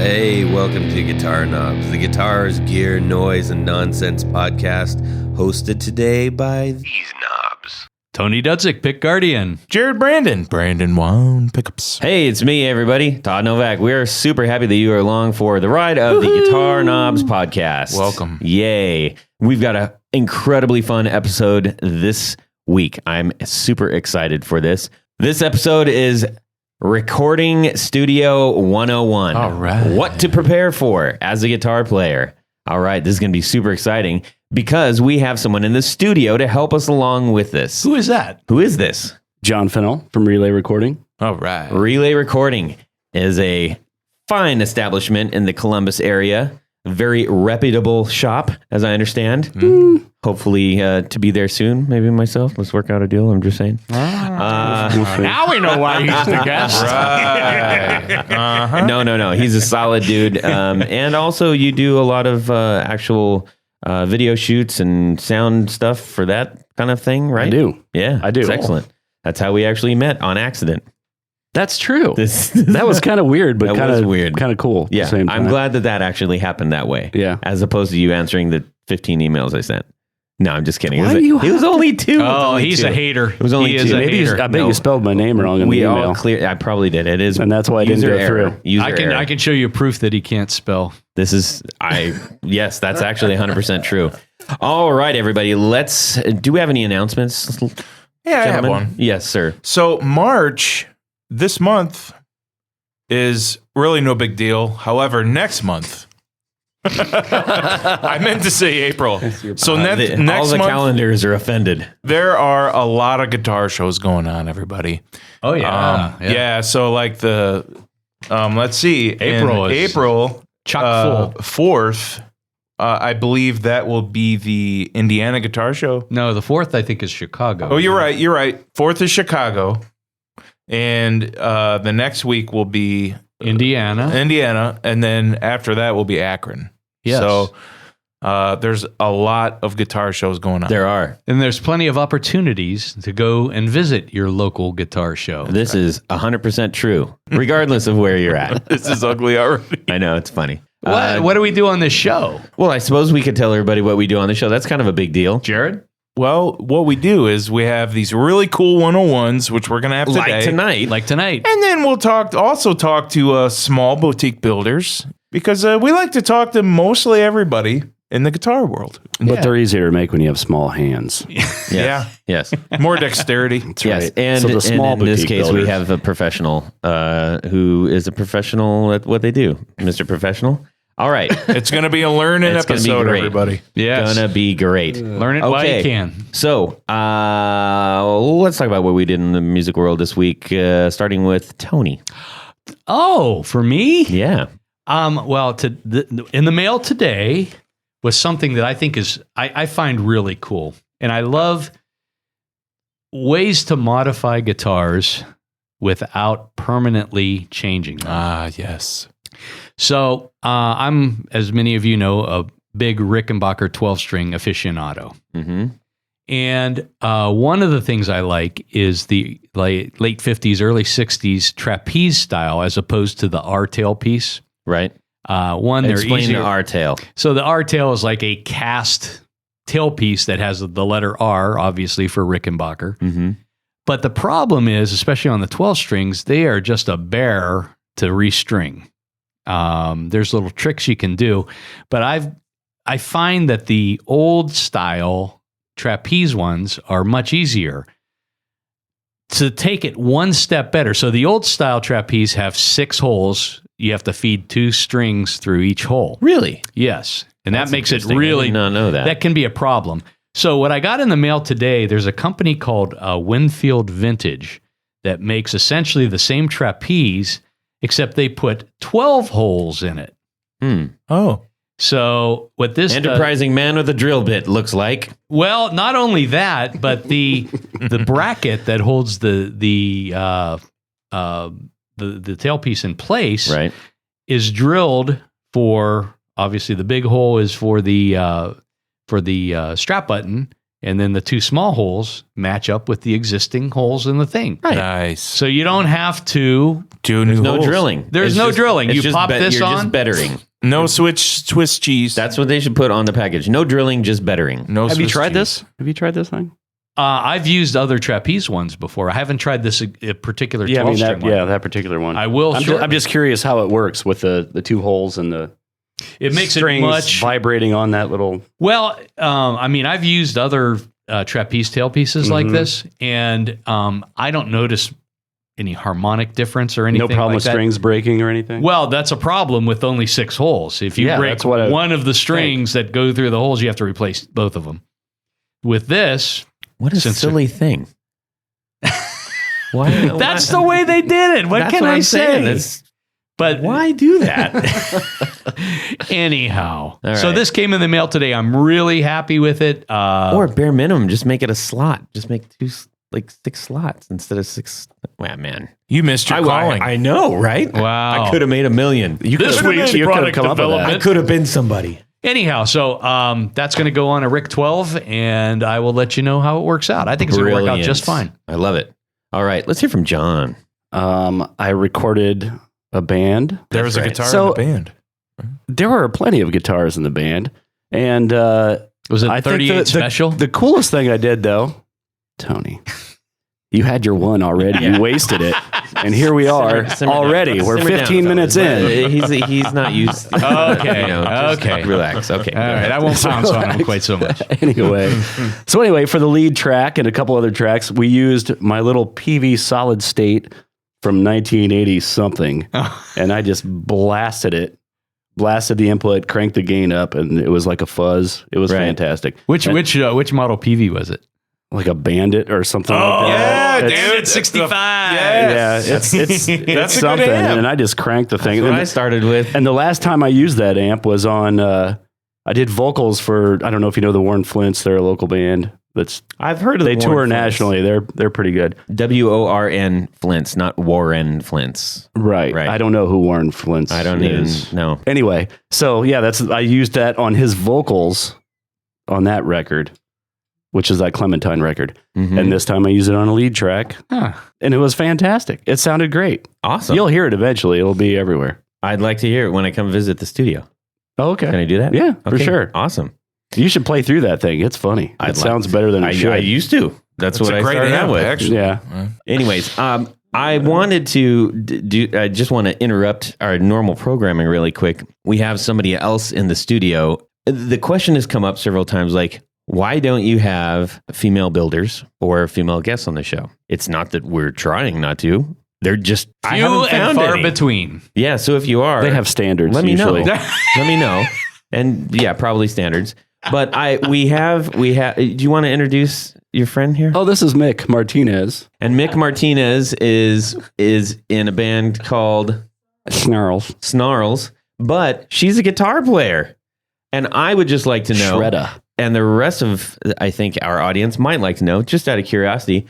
Hey, welcome to Guitar Knobs, the guitars, gear, noise, and nonsense podcast, hosted today by these knobs. Tony Dudzik, Pick Guardian. Jared Brandon Wound Pickups. Hey, it's me, everybody, Todd Novak. We are super happy that you are along for the ride of the Guitar Knobs podcast. Welcome. Yay. We've got an incredibly fun episode this week. I'm super excited for this. This episode is Recording Studio 101. All right. What to prepare for as a guitar player. All right, this is going to be super exciting because we have someone in the studio to help us along with this. Who is that? Who is this? Jon Fintel from Relay Recording. All right. Relay Recording is a fine establishment in the Columbus area. Very reputable shop, as I understand. Hopefully to be there soon. Maybe myself. Let's work out a deal. I'm just saying. Now we know why he's the guest. Right. No. He's a solid dude. And also you do a lot of actual video shoots and sound stuff for that kind of thing, right? I do. Yeah, I do. It's excellent. That's how we actually met on accident. That's true. This That was kind of weird, but That kind was of weird. kind of cool. At Yeah, the same time. I'm glad that actually happened that way. Yeah. As opposed to you answering the 15 emails I sent. No, I'm just kidding. Why do you It was have only two. Oh, he's a hater. It was only he two. is a Maybe hater. I bet No. you spelled my name wrong in We the all email. clear. I probably did. It is, And that's why I didn't user go error. through. User error. I can show you proof that he can't spell. This is yes, that's actually 100% true. All right, everybody. Do we have any announcements? Yeah, I have gentlemen? one. Yes, sir. So March, this month, is really no big deal. However, next month, I meant to say April. So all next the month, calendars are offended. there are a lot of guitar shows going on, everybody. Oh, yeah. Yeah, so like the, let's see. April in is April chock full. 4th, I believe that will be the Indiana Guitar Show. No, the 4th, I think, is Chicago. Oh, you're right. 4th is Chicago. And the next week will be Indiana. and then after that will be Akron. Yes. So there's a lot of guitar shows going on. There are. And there's plenty of opportunities to go and visit your local guitar show. This is 100% true, regardless of where you're at. This is ugly already. I know, it's funny. What do we do on this show? Well, I suppose we could tell everybody what we do on the show. That's kind of a big deal. Jared? Well, what we do is we have these really cool 101s, which we're going to have today. Like tonight. Like tonight. And then we'll also talk to small boutique builders because we like to talk to mostly everybody in the guitar world. But they're easier to make when you have small hands. Yeah. Yes. More dexterity. That's Yes, right. and, So the and small in this boutique case, we builders. have a professional who is a professional at what they do. Mr. Professional. All right. It's going to be a learning It's gonna be episode, great. everybody. Yes. Gonna be great. Learn it while you can. So let's talk about what we did in the music world this week, starting with Tony. Oh, for me? Yeah. Well, in the mail today was something that I think I find really cool. And I love ways to modify guitars without permanently changing them. Ah, yes. So I'm, as many of you know, a big Rickenbacker 12-string aficionado. Mm-hmm. And one of the things I like is the late 50s, early 60s trapeze style as opposed to the R-tail piece. Right. They're Explain easier. the R-tail. So the R-tail is like a cast tailpiece that has the letter R, obviously, for Rickenbacker. Mm-hmm. But the problem is, especially on the 12 strings, they are just a bear to restring. There's little tricks you can do, but I find that the old style trapeze ones are much easier to take it one step better. So the old style trapeze have 6 holes. You have to feed 2 strings through each hole. Really? Yes. And That's that makes it interesting. I really, did not know that. that can be a problem. So what I got in the mail today, there's a company called Winfield Vintage that makes essentially the same trapeze, except they put 12 holes in it. Oh. So what this Enterprising man with a drill bit looks like. well, not only that, but the bracket that holds the tailpiece in place Right. is drilled for, obviously the big hole is for the strap button, and then the 2 small holes match up with the existing holes in the thing. Nice. So you don't have to. Do new No holes. drilling. There's It's no just- drilling. it's You just pop this you're on. just bettering. No Swiss cheese. That's what they should put on the package. No drilling, just bettering. no. Have you Swiss tried cheese. this? Have you tried this thing? I've used other trapeze ones before. I haven't tried this a particular 12-string one. that particular one. I will. I'm just curious how it works with the 2 holes and the It makes it strings much. vibrating on that little. Well, I mean, I've used other trapeze tailpieces like this, and I don't notice any harmonic difference or anything. No problem like with that. strings breaking or anything. Well, that's a problem with only 6 holes. If you Yeah, break that's what I one of the strings that go through the holes, you have to replace both of them. With this, What a Since- silly thing. Why? that's the way they did it. What That's can what I I'm say? saying. That's, But why do that? anyhow, All so right. this came in the mail today. I'm really happy with it. Or bare minimum, just make it a slot. Just make 6 slots instead of 6. Wow, man. You missed your calling. I know, right? Wow. I could have made $1 million. This week's you could've product come up with that. development. I could have been somebody. Anyhow, so that's going to go on a RIC 12, and I will let you know how it works out. I think it's going to work out Brilliant. just fine. I love it. All right, let's hear from John. I recorded a band. there was a right. guitar So- in the band. There were plenty of guitars in the band, and Was it I think 38 special? The coolest thing I did, though, Tony, you had your one already. You wasted it, and here we are Simmer down. already. We're Simmer down, 15 minutes fellas. in. He's not used. Okay, just okay. relax. Okay, All right, I won't pounce on him quite so much. Anyway, for the lead track and a couple other tracks, we used my little PV solid state from 1980 something, and I just blasted the input, cranked the gain up, and it was like a fuzz. It was Right. fantastic. Which model PV was it? Like a Bandit or something Oh, like that. yeah, It's- dude. 65. Yeah, it's That's a good something, amp. and I just cranked the thing. That's what I And, started with. and the last time I used that amp was on. I did vocals for. I don't know if you know the Warren Flints. They're a local band. I've heard of They the tour Warren Flints. nationally. They're pretty good. WORN Flints, not Warren Flints. Right. Right. I don't know who Warren Flints I don't is. even know. Anyway, so yeah, I used that on his vocals on that record, which is that Clementine record. Mhm. And this time I used it on a lead track, Huh. and it was fantastic. It sounded great. Awesome. You'll hear it eventually. It'll be everywhere. I'd like to hear it when I come visit the studio. Oh, okay. Can I do that? Yeah, for Okay, sure. Awesome. You should play through that thing. It's funny. I'd It like sounds to. better than it I should. used to. That's what a I great started out amp, with. actually. Yeah. Anyways, I wanted to do. I just want to interrupt our normal programming really quick. We have somebody else in the studio. The question has come up several times, like, why don't you have female builders or female guests on the show? It's not that we're trying not to. They're just I Few haven't and found far any. between. Yeah, so if you are, They have standards let me usually. know. Let me know. And yeah, probably standards. But we have. Do you want to introduce your friend here? Oh, this is Mick Martinez. And Mick Martinez is in a band called Snarls. Snarls, but she's a guitar player. And I would just like to know, Shredda. and the rest of, I think, our audience might like to know, just out of curiosity,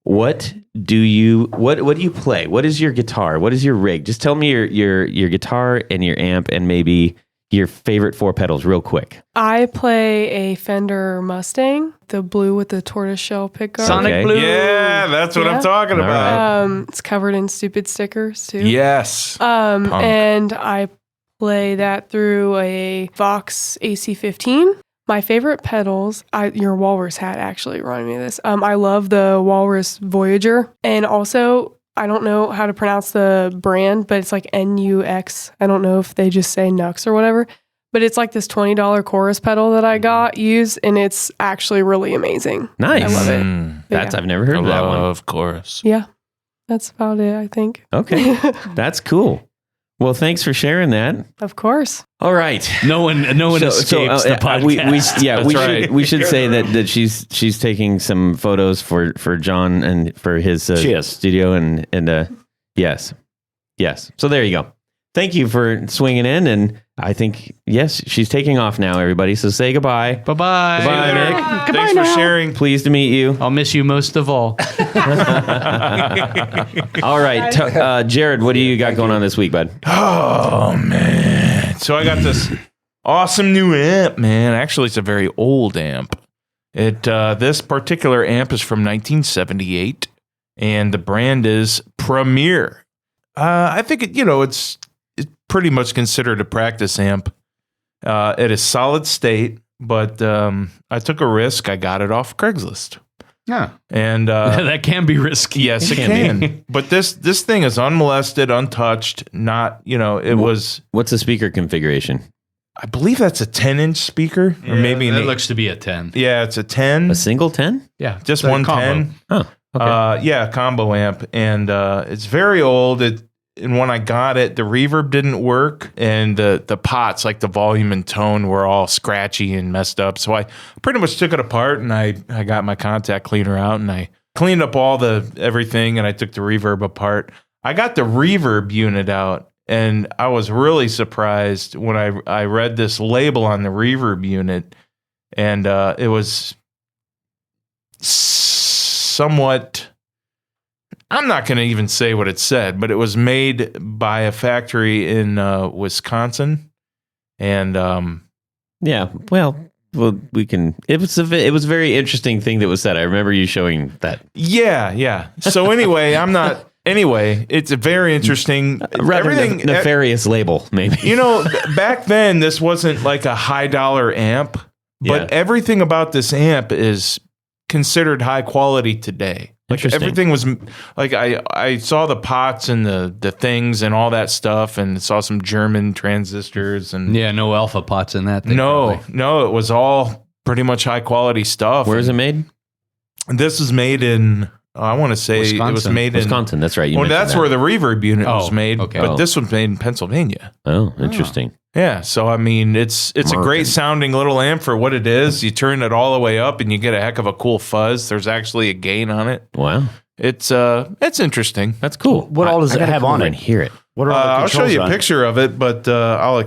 what do you play? What is your guitar? What is your rig? Just tell me your guitar and your amp and maybe your favorite 4 pedals real quick. I play a Fender Mustang, the blue with the tortoiseshell pickguard. Sonic Okay. Blue. Yeah, that's what Yeah. I'm talking All about. right. It's covered in stupid stickers too. Yes. Punk. And I play that through a Vox AC-15. My favorite pedals, your Walrus hat actually reminded me of this. I love the Walrus Voyager, and also I don't know how to pronounce the brand, but it's like NUX. I don't know if they just say Nux or whatever, but it's like this $20 chorus pedal that I got used, and it's actually really amazing. Nice. I love it. That's Yeah. I've never heard of that one. Of course. Yeah, that's about it, I think. Okay, that's cool. Well, thanks for sharing that. Of course. All right. No one escapes the podcast. We should say that she's taking some photos for John and for his She is. studio and yes. So there you go. Thank you for swinging in, and I think yes, she's taking off now. Everybody, so say goodbye. Bye-bye. Goodbye, Hey there. Mick. Thanks for sharing. Pleased to meet you. I'll miss you most of all. All right, Jared, what do you got going on this week, bud? Oh, man. So I got this awesome new amp, man. Actually, it's a very old amp. This particular amp is from 1978, and the brand is Premier. I think it's pretty much considered a practice amp. It is solid state, but I took a risk. I got it off Craigslist. Yeah. And that can be risky. yes, it can. But this thing is unmolested, untouched. Not it was. What's the speaker configuration? I believe that's a 10-inch speaker, or maybe it looks to be a 10. Yeah, it's a 10. A single 10? Yeah, Just it's a one combo. 10. Oh, okay. Yeah, combo amp, and it's very old. And when I got it, the reverb didn't work, and the pots, like the volume and tone, were all scratchy and messed up. So I pretty much took it apart, and I got my contact cleaner out, and I cleaned up all everything, and I took the reverb apart. I got the reverb unit out, and I was really surprised when I read this label on the reverb unit, and it was somewhat, I'm not going to even say what it said, but it was made by a factory in Wisconsin. And Yeah, well, we can. It was a very interesting thing that was said. I remember you showing that. yeah. So anyway, it's a very interesting. Rather nefarious label, maybe. Back then, this wasn't like a high dollar amp, but Yeah. everything about this amp is considered high quality today. Like Interesting. everything was like I saw the pots and the things and all that stuff, and saw some German transistors and Yeah, no alpha pots in that thing. no, probably. it was all pretty much high quality stuff. Where is it made? This is made in I want to say it was Wisconsin. made in Wisconsin. That's right. You Well, mentioned that's that. where the reverb unit was Oh, made, okay. but Oh. this was made in Pennsylvania. Oh, interesting. Yeah, so I mean, it's a great sounding little amp for what it is. You turn it all the way up, and you get a heck of a cool fuzz. There's actually a gain on it. Wow, It's interesting. that's cool. What all does I it gotta have come on over it? and hear it. What are all the I'll show controls you a on? picture of it, but I'll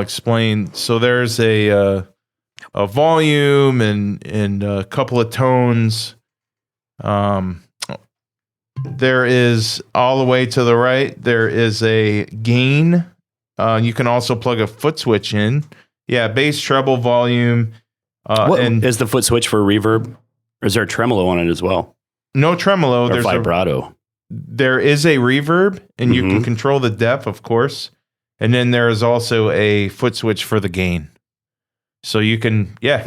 explain. So there's a volume and a couple of tones. There is all the way to the right. There is a gain. You can also plug a foot switch in. Yeah, bass, treble, volume, What and is the foot switch for reverb? Or is there a tremolo on it as well? no tremolo. Or vibrato? There is a reverb, and you can Mhm. control the depth, of course. And then there is also a foot switch for the gain. So you can, yeah,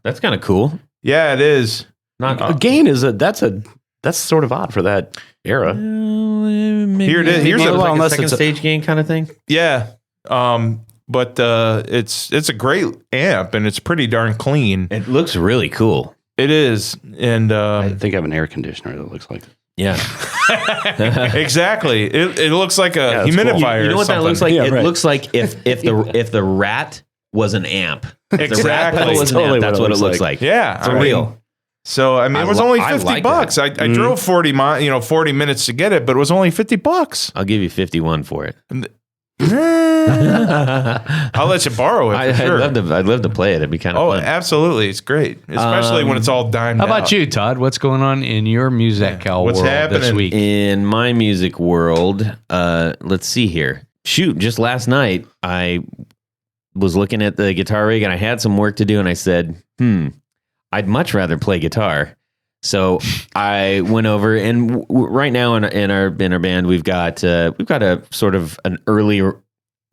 That's kind of cool. yeah, it is. Not A gain is that's sort of odd for that era. Here it is. Here's Maybe a- like a unless second it's a- stage gain kind of thing. Yeah. But it's a great amp, and it's pretty darn clean. It looks really cool. It is, and I think I have an air conditioner that looks like that. Yeah. exactly. It looks like a Yeah, it's cool. humidifier. You know or what that looks something. like? Yeah, It right. looks like if the rat was an amp. If the rat Exactly. pedal was an Totally amp, that's what what it it looks looks like. Yeah, For I mean, real. So I mean, it was only I 50 like bucks. I drove 40 minutes to get it, but it was only 50 bucks. I'll give you 51 for it. I'll let you borrow it for sure. I'd love to play it. It'd be kind of Oh, fun. absolutely. It's great. Especially when it's all dimed How out. about you, Todd? What's going on in your musical What's world this happening? week? In my music world, let's see here. Shoot, just last night I was looking at the guitar rig and I had some work to do, and I said, I'd much rather play guitar. So I went over, and right now in our band we've got a sort of an early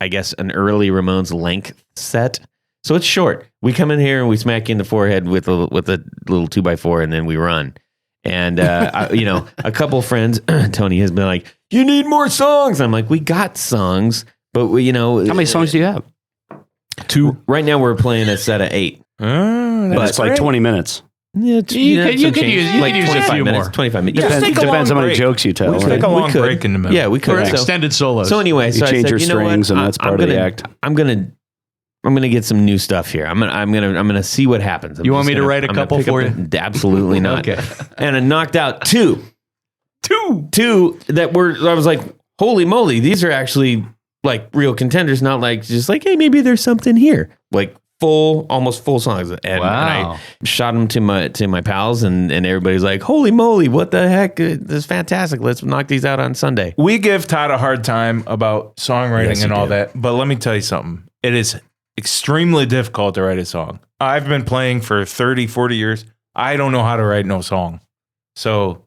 Ramones length set. So it's short. We come in here and we smack you in the forehead with a little 2x4, and then we run. And a couple friends, Tony has been like, "You need more songs." I'm like, "We got songs, but How many songs do you have? 2. Right now we're playing a set of 8. It's like 20 minutes. Yeah, you could use a 25 few minutes, more. 25 minutes. Just Depends, take a long depends how many break. jokes you tell. Take right? a long We could. break in the middle. Yeah, we could. Or So- extended solos. So anyway, You so I change said, your you know strings, what? and that's part of the act. I'm gonna get some new stuff here. I'm gonna see what happens. You want me to write a couple for you? Absolutely not. Okay. And I knocked out two that were. I was like, holy moly, these are actually like real contenders, not like just like, hey, maybe there's something here. Like almost full songs. And Wow. I shot them to my pals, and everybody's like, holy moly, what the heck? This is fantastic. Let's knock these out on Sunday. We give Todd a hard time about songwriting Yes, and you all do. that, but let me tell you something. It is extremely difficult to write a song. I've been playing for 30, 40 years. I don't know how to write no song. So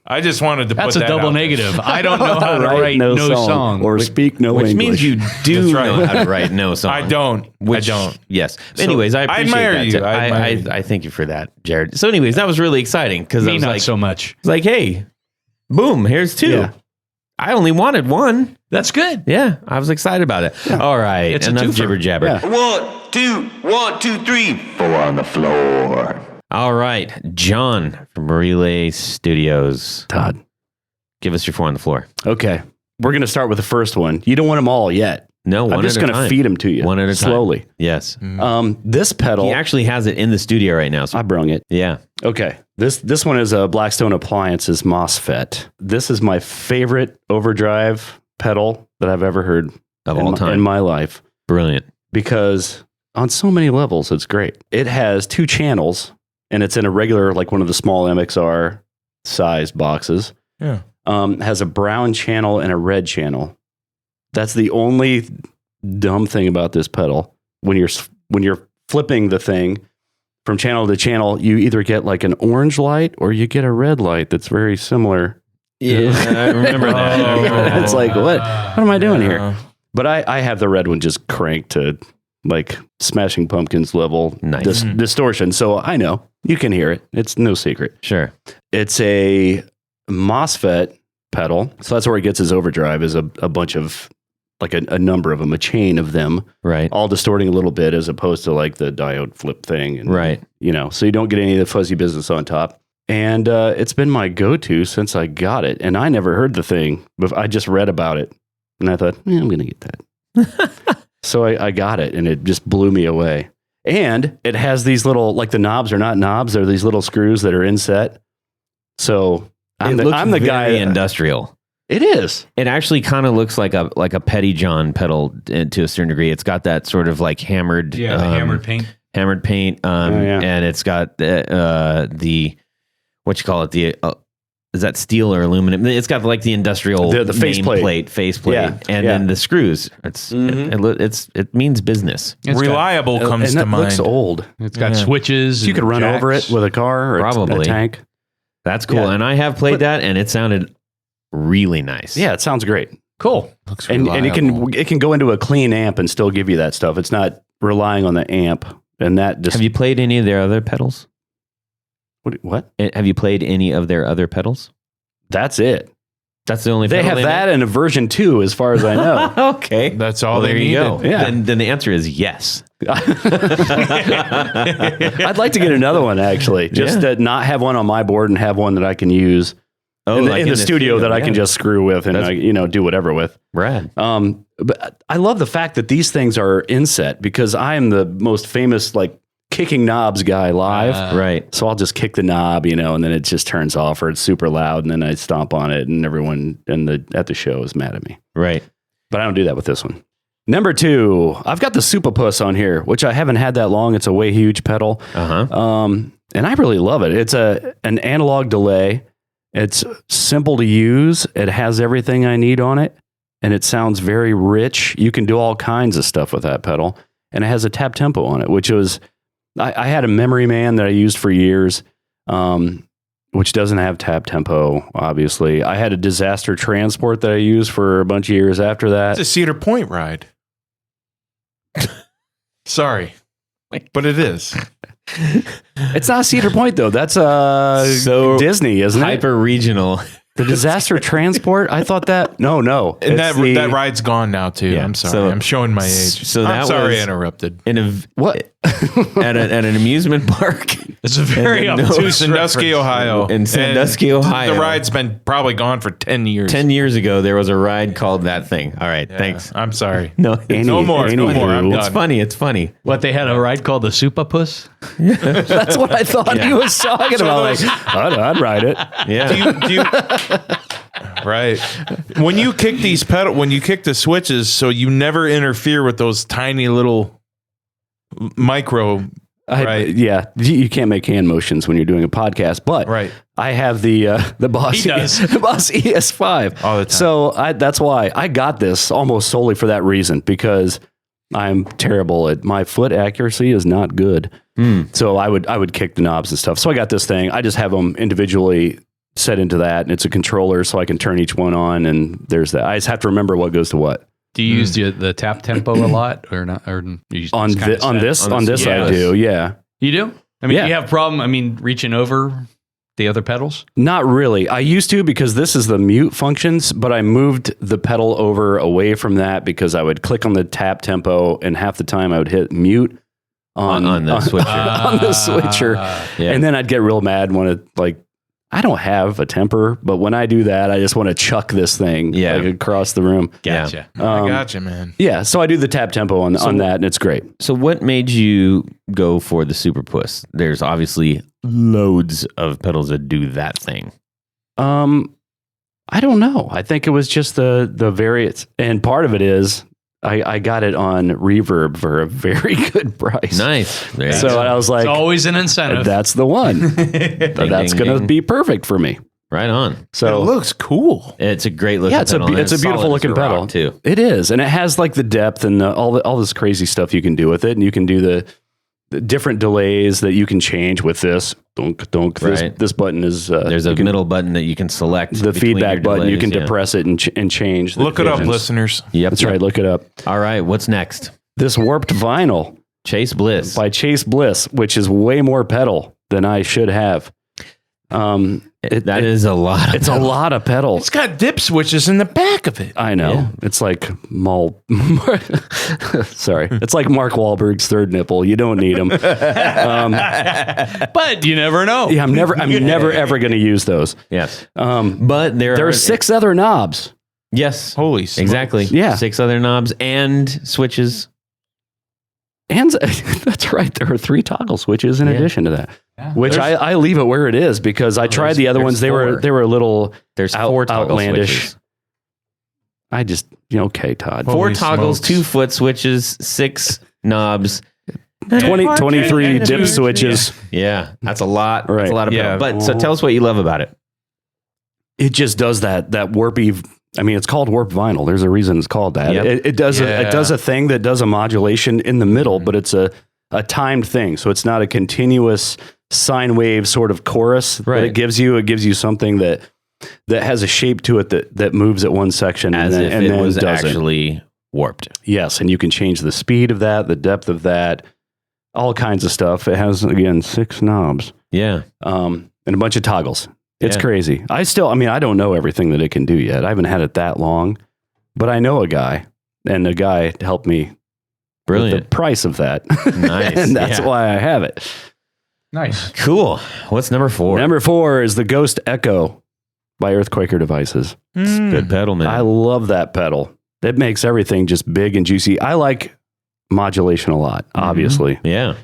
I just wanted to That's put a that double out there. negative. I don't know how to write no song. or speak no Which English. means you do That's right. know how to write no song. I don't. Which, I don't. Yes. So, Anyways, I I appreciate admire that. you. I admire you. I thank you for that, Jared. So anyways, that was really exciting because I Me was not like, so much. it's like, hey, boom, here's 2. Yeah. I only wanted 1. That's good. Yeah, I was excited about it. All right, It's a enough twofer. jibber jabber. Yeah. 1, 2, 1, 2, 3. 4 on the floor. All right, John from Relay Studios. Todd. Give us your 4 on the floor. Okay. We're going to start with the first one. You don't want them all yet. No, one I'm just at a going to time. feed them to you. One at a time. slowly. Yes. This pedal, He actually has it in the studio right now. So I brung it. yeah. Okay. This one is a Blackstone Appliances MOSFET. This is my favorite overdrive pedal that I've ever heard Of all time. in my life, Brilliant. because on so many levels, it's great. It has 2 channels, and it's in a regular, like one of the small MXR size boxes. Yeah. Has a brown channel and a red channel. That's the only dumb thing about this pedal. When you're flipping the thing from channel to channel, you either get like an orange light or you get a red light that's very similar. Yeah, I remember that. I remember that. It's like, what am I doing here? But I have the red one just cranked to like Smashing Pumpkins level Nice. distortion. So I know you can hear it. It's no secret. Sure. It's a MOSFET pedal. So that's where he gets his overdrive, is a bunch of, like a number of them, a chain of them, Right. all distorting a little bit as opposed to like the diode flip thing. And, Right. You know, so you don't get any of the fuzzy business on top. And it's been my go-to since I got it. And I never heard the thing, but I just read about it. And I thought, I'm going to get that. So I got it, and it just blew me away. And it has these little, like the knobs are not knobs, they're these little screws that are inset. So I'm the guy. very industrial. It is. It actually kind of looks like a Petty John pedal to a certain degree. It's got that sort of like hammered, Yeah, the hammered paint. hammered paint, yeah. and it's got the what you call it, the is that steel or aluminum? It's got like the industrial The faceplate. faceplate, Yeah, and yeah. then the screws. It means business. It's Reliable And comes that to mind. looks old. It's got Yeah. switches. So you could and run jacks. over it with a car or Probably. a tank. That's cool, Yeah. and I have played that, and it sounded really nice. Yeah, it sounds great. Cool. Looks And reliable. it can go into a clean amp and still give you that stuff. It's not relying on the amp. And that just Have you played any of their other pedals? what? Have you played any of their other pedals? That's it. That's the only They pedal have that in a version 2, as far as I know. make? Okay. That's all Well, they there you needed. go. Yeah. Then the answer is yes. I'd like to get another one, actually, just to not have one on my board and have one that I can use in like the studio that I can yeah. just screw with and do whatever with. Rad. But I love the fact that these things are inset, because I am the most famous like kicking knobs guy live. Right. So I'll just kick the knob, and then it just turns off, or it's super loud, and then I stomp on it, and everyone at the show is mad at me. Right. But I don't do that with this one. Number 2, I've got the Supapus on here, which I haven't had that long. It's a way huge pedal. And I really love it. It's an analog delay. It's simple to use. It has everything I need on it, and it sounds very rich. You can do all kinds of stuff with that pedal, and it has a tap tempo on it, which was, I had a Memory Man that I used for years, which doesn't have tap tempo, obviously. I had a Disaster Transport that I used for a bunch of years after that. It's a Cedar Point ride. Sorry, but it is. It's not Cedar Point, though. That's So Disney, isn't it? Hyper regional. The Disaster Transport? I thought that. No. And It's that ride's gone now too. Yeah, I'm sorry. so- I'm showing my age. so I'm that sorry was- I interrupted. In a What? at an amusement park It's a very And then obtuse Sandusky, Ohio. in Sandusky, And Ohio. The ride's been probably gone for 10 years. 10 years ago, there was a ride called that thing. All right, Yeah, thanks. I'm sorry. No, No more. I'm Anywho. it's done. funny. It's funny. What, they had a ride called the Supapus? That's what I thought he was talking about. those- Like, I'd ride it. Yeah. Do you, right. When you kick when you kick the switches, so you never interfere with those tiny little micro. Right. Yeah. You can't make hand motions when you're doing a podcast, but Right. I have the Boss He does. the Boss ES5 All the time. So that's why I got this almost solely for that reason, because I'm terrible at my foot accuracy is not good. So I would kick the knobs and stuff. So I got this thing. I just have them individually set into that, and it's a controller, so I can turn each one on. And there's that. I just have to remember what goes to what. Do you use the tap tempo a lot or not? Or you just On kinda this, set? I do. Yeah. You do? I mean, Yeah. do you have a problem? I mean, reaching over the other pedals? Not really. I used to because this is the mute functions, but I moved the pedal over away from that because I would click on the tap tempo, and half the time I would hit mute on the switcher. on the switcher. Yeah. And then I'd get real mad when I don't have a temper, but when I do that, I just want to chuck this thing across the room. Gotcha. I gotcha, man. Yeah, so I do the tap tempo on that, and it's great. So what made you go for the Super Puss? There's obviously loads of pedals that do that thing. I don't know. I think it was just the variants, and part of it is I got it on Reverb for a very good price. Nice. There So you go. I was like, It's always an incentive. that's the one. That's ding, going to ding. be perfect for me. Right on. It So looks cool. It's a great looking yeah, it's pedal. and it's a beautiful solid looking as a rock, pedal too. It is, and it has like the depth and all this crazy stuff you can do with it, and you can do the different delays that you can change with this. Donk. Right. This button is There's a middle button that you can select. the between feedback your button. You delays, can yeah. depress it and change. The Look it up, divisions. listeners. Yep. That's right. Look it up. All right. What's next? This warped vinyl Chase Bliss. by Chase Bliss, which is way more pedal than I should have. That is a lot. It's a lot of pedals. It's got dip switches in the back of it. I know. Yeah. It's like sorry. It's like Mark Wahlberg's third nipple. You don't need them. But you never know. Yeah, I'm never ever going to use those. Yes. Um, But there there are are 6 other knobs. Yes. Holy smokes. Exactly. Yeah. 6 other knobs and switches. And that's right. There are 3 toggle switches in Yeah. addition to that, Yeah. which I leave it where it is because I tried the other ones. They were a little There's out- 4 toggle outlandish. switches. I just okay, Todd. 4 Holy toggles, smokes. 2 foot switches, 6 knobs. 23 dip switches. Yeah, that's a lot. That's Right. a lot of Yeah. pedal. But so tell us what you love about it. It just does that warpy. I mean, it's called warped vinyl. There's a reason it's called that. Yep. It does Yeah. it does a thing that does a modulation in the middle, but it's a timed thing. So it's not a continuous sine wave sort of chorus that Right. it gives you. It gives you something that has a shape to it that moves at one section As and if then, it and was then doesn't. actually warped. Yes, and you can change the speed of that, the depth of that, all kinds of stuff. It has again 6 knobs, Yeah. and a bunch of toggles. It's Yeah. crazy. I don't know everything that it can do yet. I haven't had it that long, but I know a guy, and a guy helped me with Brilliant. the price of that. Nice. And that's Yeah. why I have it. Nice. Cool. What's number 4? Number 4 is the Ghost Echo by Earthquaker Devices. Good pedal, man. I love that pedal. It makes everything just big and juicy. I like modulation a lot, obviously. Yeah.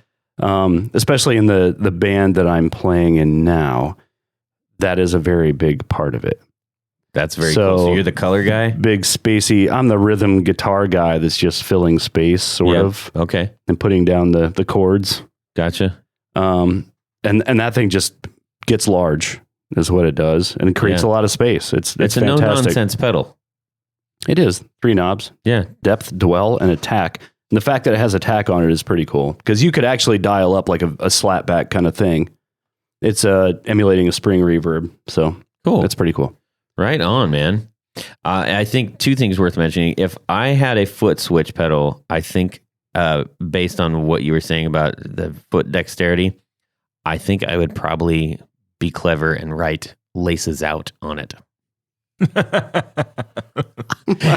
Especially in the band that I'm playing in now. That is a very big part of it. That's very So- cool. So you're the color guy? Big spacey. I'm the rhythm guitar guy that's just filling space, sort Yep. of, Okay. and putting down the chords. Gotcha. And that thing just gets large, is what it does, and it creates Yeah. a lot of space. It's It's a fantastic. no-nonsense pedal. It is 3 knobs: Yeah. depth, dwell, and attack. And the fact that it has attack on it is pretty cool because you could actually dial up like a slap back kind of thing. It's emulating a spring reverb, so Cool. it's pretty cool. Right on, man. I think 2 things worth mentioning. If I had a foot switch pedal, I think based on what you were saying about the foot dexterity, I think I would probably be clever and write laces out on it.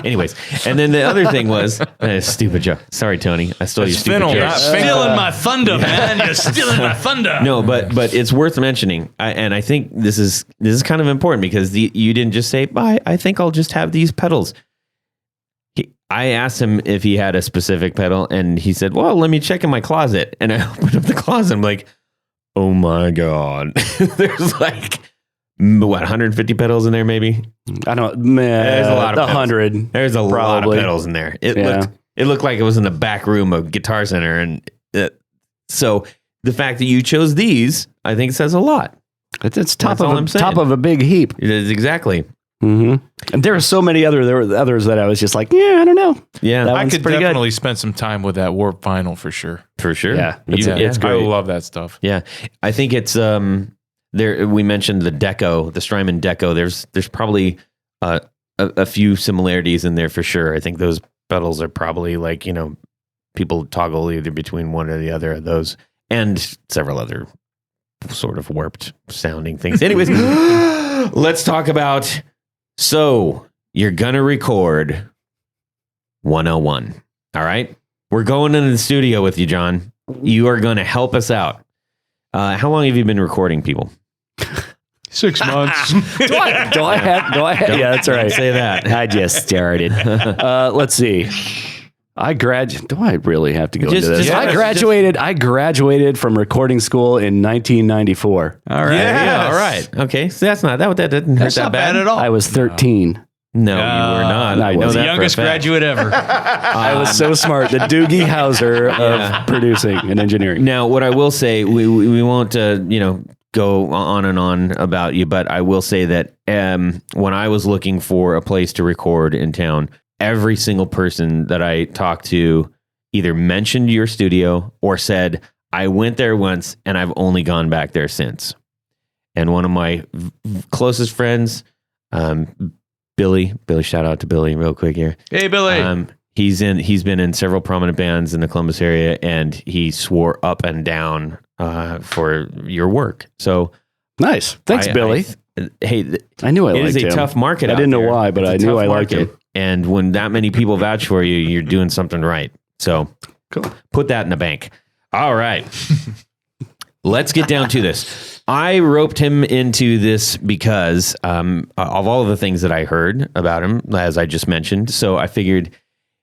Anyways, and then the other thing was stupid joke. Sorry, Tony, I stole your It's stupid Fintel, joke. not Finkel. Stealing my thunder, man. You're stealing my thunder. No, but it's worth mentioning, and I think this is kind of important because you didn't just say, I think I'll just have these pedals. I asked him if he had a specific pedal, and he said, well, let me check in my closet. And I opened up the closet. I'm like, oh my God. There's like, 150 pedals in there, maybe? I don't. Man, There's a lot of pedals. 100. There's a lot of Probably. pedals in there. Yeah. It looked like it was in the back room of Guitar Center. And so the fact that you chose these, I think says a lot. It's top That's all I'm saying. of a big heap. It is exactly. And there were so many there were others that I was just like, yeah, I don't know. Yeah. That I one's could pretty definitely spend some time with that Warp vinyl for sure. For sure. Yeah, It's I great. love that stuff. Yeah. I think it's there. We mentioned the Deco, the Strymon Deco. There's probably a few similarities in there for sure. I think those pedals are probably like, people toggle either between one or the other of those, and several other sort of warped sounding things. Anyways, let's talk about, so you're gonna record 101. All right. We're going into the studio with you, John. You are going to help us out. How long have you been recording people? 6 months. Do I have? Yeah, that's right. Say that. I just started. Let's see. Do I really have to go into this? I graduated from recording school in 1994. All right. Yes. Yeah. All right. Okay. So that didn't hurt That's that not bad bad at all. I was 13. No, you were not. I know was. that The for a youngest fact. graduate ever. I was so smart. The Doogie Howser of producing and engineering. Now, what I will say, we won't, go on and on about you, but I will say that when I was looking for a place to record in town, every single person that I talked to either mentioned your studio or said, I went there once and I've only gone back there since. And one of my closest friends, Billy, shout out to Billy real quick here. Hey, Billy. He's been in several prominent bands in the Columbus area, and he swore up and down for your work. So Nice. Thanks, Billy. I knew I it liked is a him. tough market. I out didn't know there. why, but It's a I knew tough I liked market. him. And when that many people vouch for you, you're doing something right. So Cool. put that in the bank. All right. Let's get down to this. I roped him into this because of all of the things that I heard about him, as I just mentioned. So I figured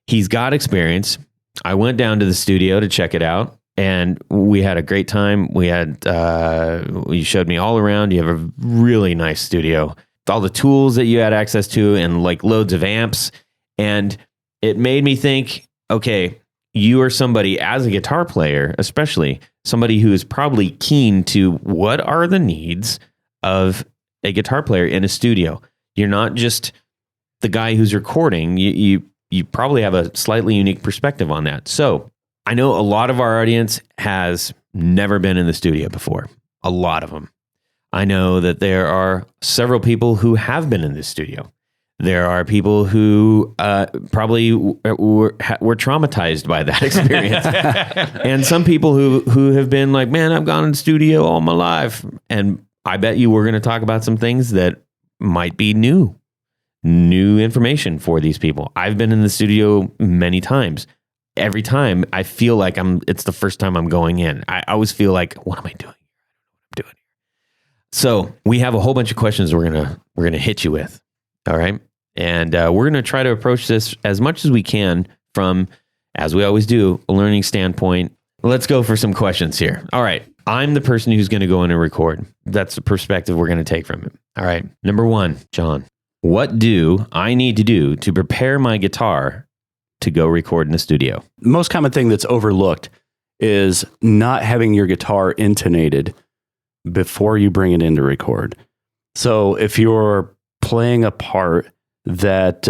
he's got experience. I went down to the studio to check it out, and we had a great time. We had, you showed me all around. You have a really nice studio, all the tools that you had access to, and like loads of amps. And it made me think, okay, you are somebody, as a guitar player, especially somebody who is probably keen to what are the needs of a guitar player in a studio. You're not just the guy who's recording. You probably have a slightly unique perspective on that. So I know a lot of our audience has never been in the studio before. A lot of them. I know that there are several people who have been in the studio. There are people who probably were traumatized by that experience. And some people who have been like, man, I've gone in the studio all my life. And I bet you we're going to talk about some things that might be new information for these people. I've been in the studio many times. Every time I feel like it's the first time I'm going in. I always feel like, what am I doing? So we have a whole bunch of questions we're gonna hit you with. All right. And we're going to try to approach this as much as we can from, as we always do, a learning standpoint. Let's go for some questions here. All right. I'm the person who's going to go in and record. That's the perspective we're going to take from it. All right. Number one, John, what do I need to do to prepare my guitar to go record in the studio? Most common thing that's overlooked is not having your guitar intonated before you bring it in to record. So if you're playing a part that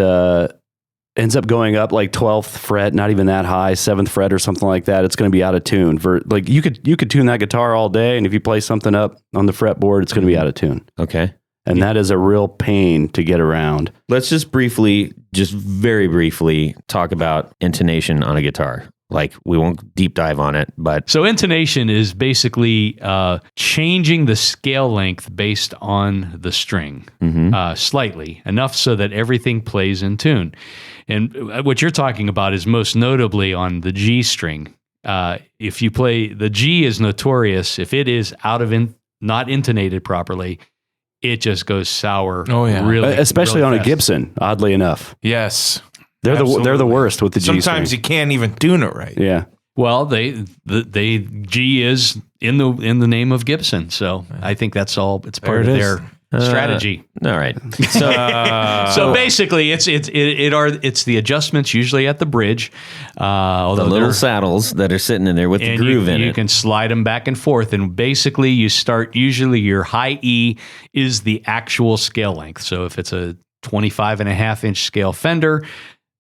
ends up going up like 12th fret, not even that high, 7th fret or something like that, it's going to be out of tune. For like you could tune that guitar all day, and if you play something up on the fretboard, it's going to be out of tune. Okay. And that is a real pain to get around. Let's just very briefly talk about intonation on a guitar. Like, we won't deep dive on it, but So intonation is basically changing the scale length based on the string slightly, enough so that everything plays in tune. And what you're talking about is most notably on the G string. If you play, the G is notorious. If it is not intonated properly, it just goes sour. Oh, yeah. Really, Especially really on fast. a Gibson, oddly enough. Yes. They're the Absolutely. worst with the G Sometimes string. you can't even tune it right. Yeah. Well, they G is in the name of Gibson, so I think that's all. It's part There of it is. their strategy. all right. So So basically, it's the adjustments usually at the bridge, although the little they're- saddles that are sitting in there with the and groove in you it. can slide them back and forth, and basically you start. Usually, your high E is the actual scale length. So if it's a 25.5 inch scale Fender.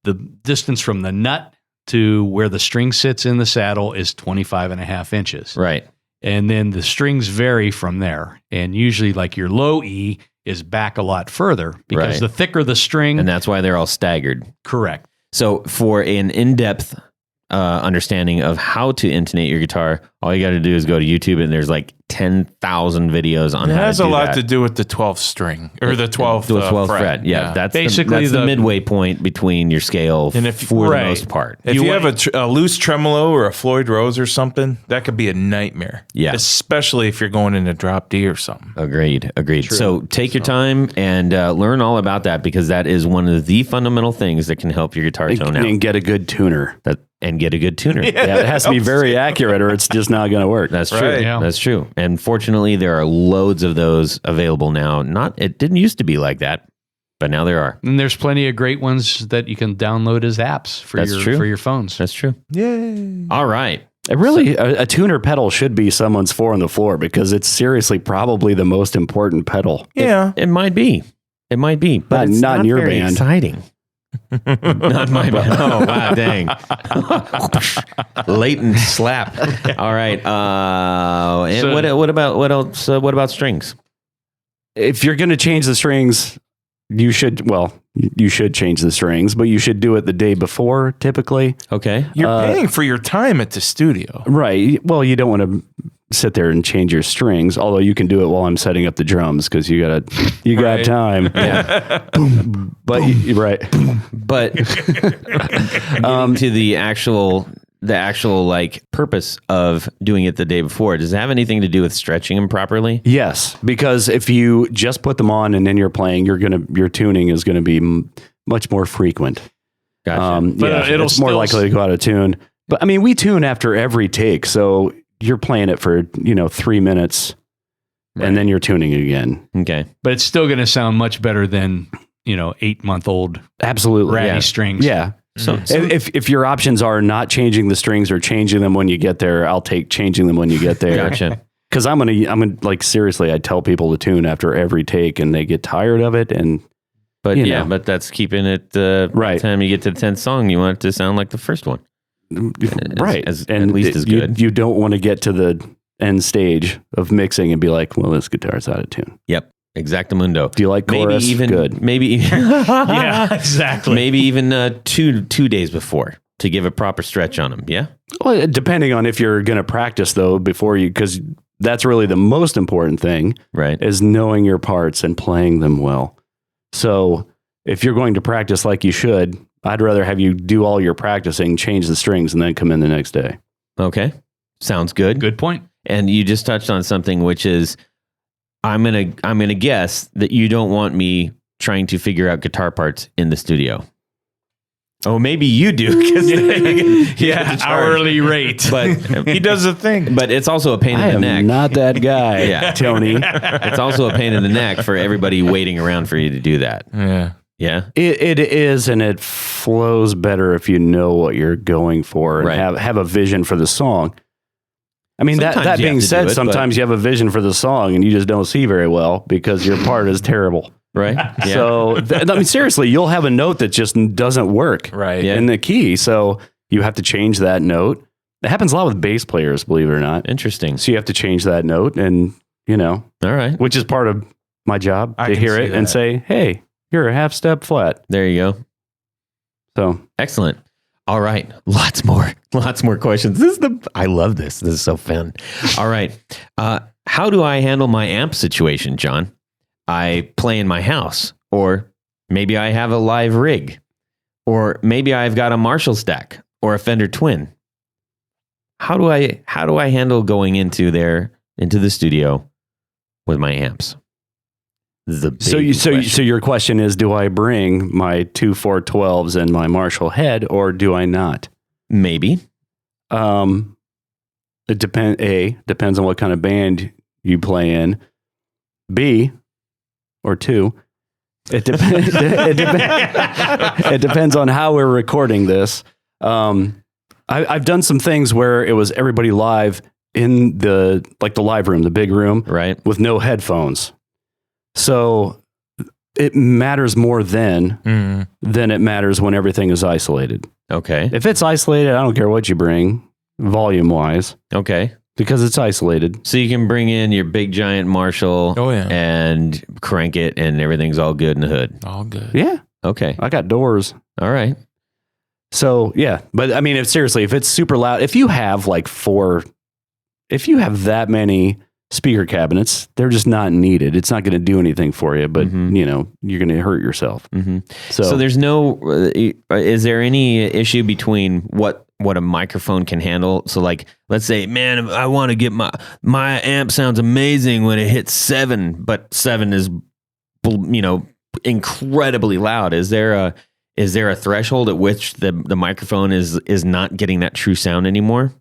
The distance from the nut to where the string sits in the saddle is 25.5 inches. Right. And then the strings vary from there. And usually like your low E is back a lot further because Right. the thicker the string. And that's why they're all staggered. Correct. So for an in-depth understanding of how to intonate your guitar, all you got to do is go to YouTube, and there's like 10,000 videos on It how has to do a lot that. to do with the 12th string or the 12th, The 12th fret. fret. Yeah, that's Basically that's the the- midway point between your scale And if- for right. the most part. If you have a loose tremolo or a Floyd Rose or something, that could be a nightmare. Yeah. Especially if you're going into drop D or something. Agreed. So take your time and learn all about that, because that is one of the fundamental things that can help your guitar tone out. And get a good tuner. And get a good tuner. Yeah, it has to be very accurate or it's just not going to work. That's true. Right. Yeah. That's true. And fortunately, there are loads of those available now. It didn't used to be like that, but now there are. And there's plenty of great ones that you can download as apps for That's true. for your phones. That's true. Yay. All right. It really, a tuner pedal should be someone's 4 on the floor because it's seriously probably the most important pedal. Yeah. It might be. It might be, but Not- it's not in your very band. exciting. Not my band. Oh wow, dang! Latent slap. All right. And So- what about what else? What about strings? If you're going to change the strings, you should change the strings, but you should do it the day before typically. Okay. You're paying for your time at the studio. Right. Well, you don't want to sit there and change your strings, although you can do it while I'm setting up the drums because you got Right. time. Yeah. But right. But getting to the actual like purpose of doing it the day before, does it have anything to do with stretching them properly? Yes, because if you just put them on and then you're playing, your tuning is going to be much more frequent. Gotcha. But it'll it's more still likely to go out of tune. But I mean, we tune after every take, so you're playing it for 3 minutes, and then you're tuning again. Okay. but it's still going to sound much better than 8-month-old Absolutely, ratty Yeah. strings. yeah. So, If your options are not changing the strings or changing them when you get there, I'll take changing them when you get there. gotcha. Because I'm gonna like seriously, I tell people to tune after every take, and they get tired of it. And But You yeah, know. but that's keeping it by the Right. time you get to the 10th song, you want it to sound like the first one. right, as- and at least as you, good. You don't want to get to the end stage of mixing and be like, well, this guitar's out of tune. Yep. Exactamundo. Do you like chorus? Good. Maybe Yeah, exactly. maybe even 2 days before to give a proper stretch on them. Yeah. Well, depending on if you're going to practice though, before you, because that's really the most important thing Right. is knowing your parts and playing them well. So if you're going to practice like you should, I'd rather have you do all your practicing, change the strings, and then come in the next day. Okay. Sounds good. Good point. And you just touched on something, which is I'm gonna guess that you don't want me trying to figure out guitar parts in the studio. Oh, maybe you do, because hourly rate. But He does a thing. but it's also a pain I in the am neck. not that guy, Yeah. Tony. It's also a pain in the neck for everybody waiting around for you to do that. Yeah. Yeah. It is, and it flows better if you know what you're going for and Right. have a vision for the song. I mean, Sometimes that you have being to said, do it, sometimes you have a vision for the song and you just don't see very well because your part is terrible. Right. Yeah. So, I mean, seriously, you'll have a note that just doesn't work Right. Yeah. in the key. So you have to change that note. It happens a lot with bass players, believe it or not. Interesting. So you have to change that note and, All right. which is part of my job I to can hear see it and that. say, hey, you're a half step flat. There you go. So Excellent. All right. Lots more questions. I love this. This is so fun. All right. How do I handle my amp situation, John? I play in my house, or maybe I have a live rig, or maybe I've got a Marshall stack or a Fender Twin. How do I handle going into the studio with my amps? This is a big question. So your question is, do I bring my 2 412s and my Marshall head, or do I not? Maybe. It depends on what kind of band you play in. B, or 2, it depends. It depends on how we're recording this. I've done some things where it was everybody live in the live room, the big room, Right. with no headphones. So it matters more then than it matters when everything is isolated. Okay. If it's isolated, I don't care what you bring, volume wise, Okay. because it's isolated. So you can bring in your big giant Marshall Oh, yeah. and crank it and everything's all good in the hood. All good. Yeah, Okay. I got doors. All right. So yeah, but I mean, if it's super loud, if you have that many speaker cabinets, they're just not needed. It's not going to do anything for you, but you're going to hurt yourself. Mm-hmm. So, So there's no, is there any issue between what a microphone can handle? So like, let's say, man, I want to get my amp sounds amazing when it hits 7, but 7 is, incredibly loud. Is there a threshold at which the microphone is not getting that true sound anymore?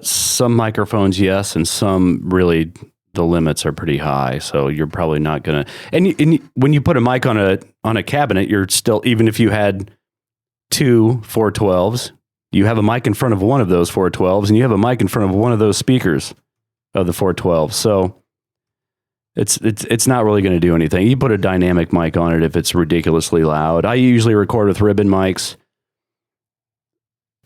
some microphones, yes, and some really the limits are pretty high. So you're probably not gonna. And when you put a mic on a cabinet, you're still, even if you had two 412s, you have a mic in front of one of those 412s, and you have a mic in front of one of those speakers of the 412s. So it's not really going to do anything. You put a dynamic mic on it if it's ridiculously loud. I usually record with ribbon mics.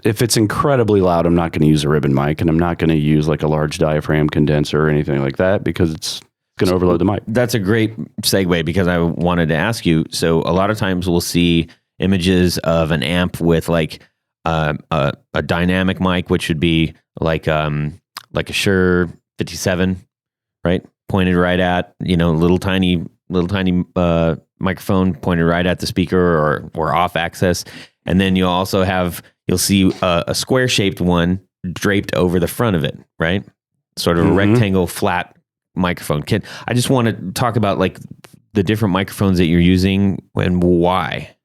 If it's incredibly loud, I'm not going to use a ribbon mic, and I'm not going to use like a large diaphragm condenser or anything like that because it's going to overload the mic. That's a great segue because I wanted to ask you. So a lot of times we'll see images of an amp with like a dynamic mic, which would be like a Shure 57, right? Pointed right at, little tiny microphone pointed right at the speaker or off axis. And then you'll see a square shaped one draped over the front of it, right? Sort of a rectangle flat microphone. I just want to talk about like the different microphones that you're using and why.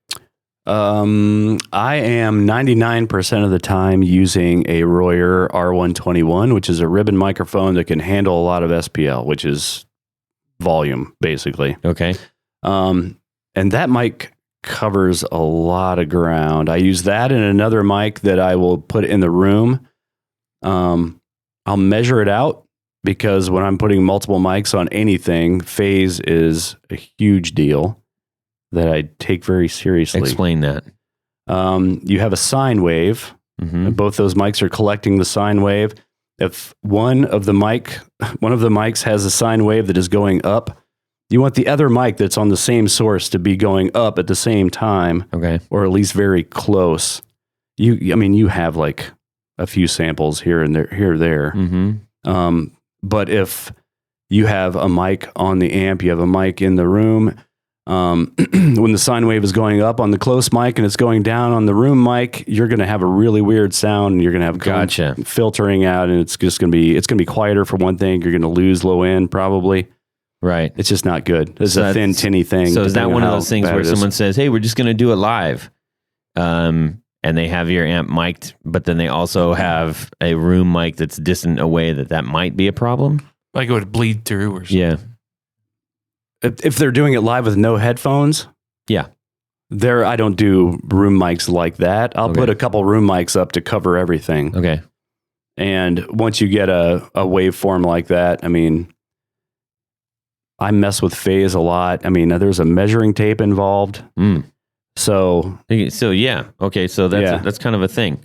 I am 99% of the time using a Royer R121, which is a ribbon microphone that can handle a lot of SPL, which is volume, basically. Okay. And that mic covers a lot of ground. I use that and another mic that I will put in the room. I'll measure it out because when I'm putting multiple mics on anything, phase is a huge deal that I take very seriously. Explain that. You have a sine wave. Mm-hmm. Both those mics are collecting the sine wave. If one of the mics has a sine wave that is going up, you want the other mic that's on the same source to be going up at the same time, Okay. or at least very close. You have like a few samples here and there. Mm-hmm. But if you have a mic on the amp, you have a mic in the room. When the sine wave is going up on the close mic and it's going down on the room mic, you're going to have a really weird sound, and you're going to have filtering out, and it's going to be quieter for one thing. You're going to lose low end probably. Right. It's just not good. It's a thin, tinny thing. So is that one of those things where someone says, "Hey, we're just going to do it live," and they have your amp mic'd, but then they also have a room mic that's distant away that might be a problem? Like it would bleed through or something. Yeah. If they're doing it live with no headphones, Yeah. I don't do room mics like that. I'll put a couple room mics up to cover everything. Okay. And once you get a waveform like that, I mess with phase a lot. There's a measuring tape involved. So yeah. Okay. So that's kind of a thing.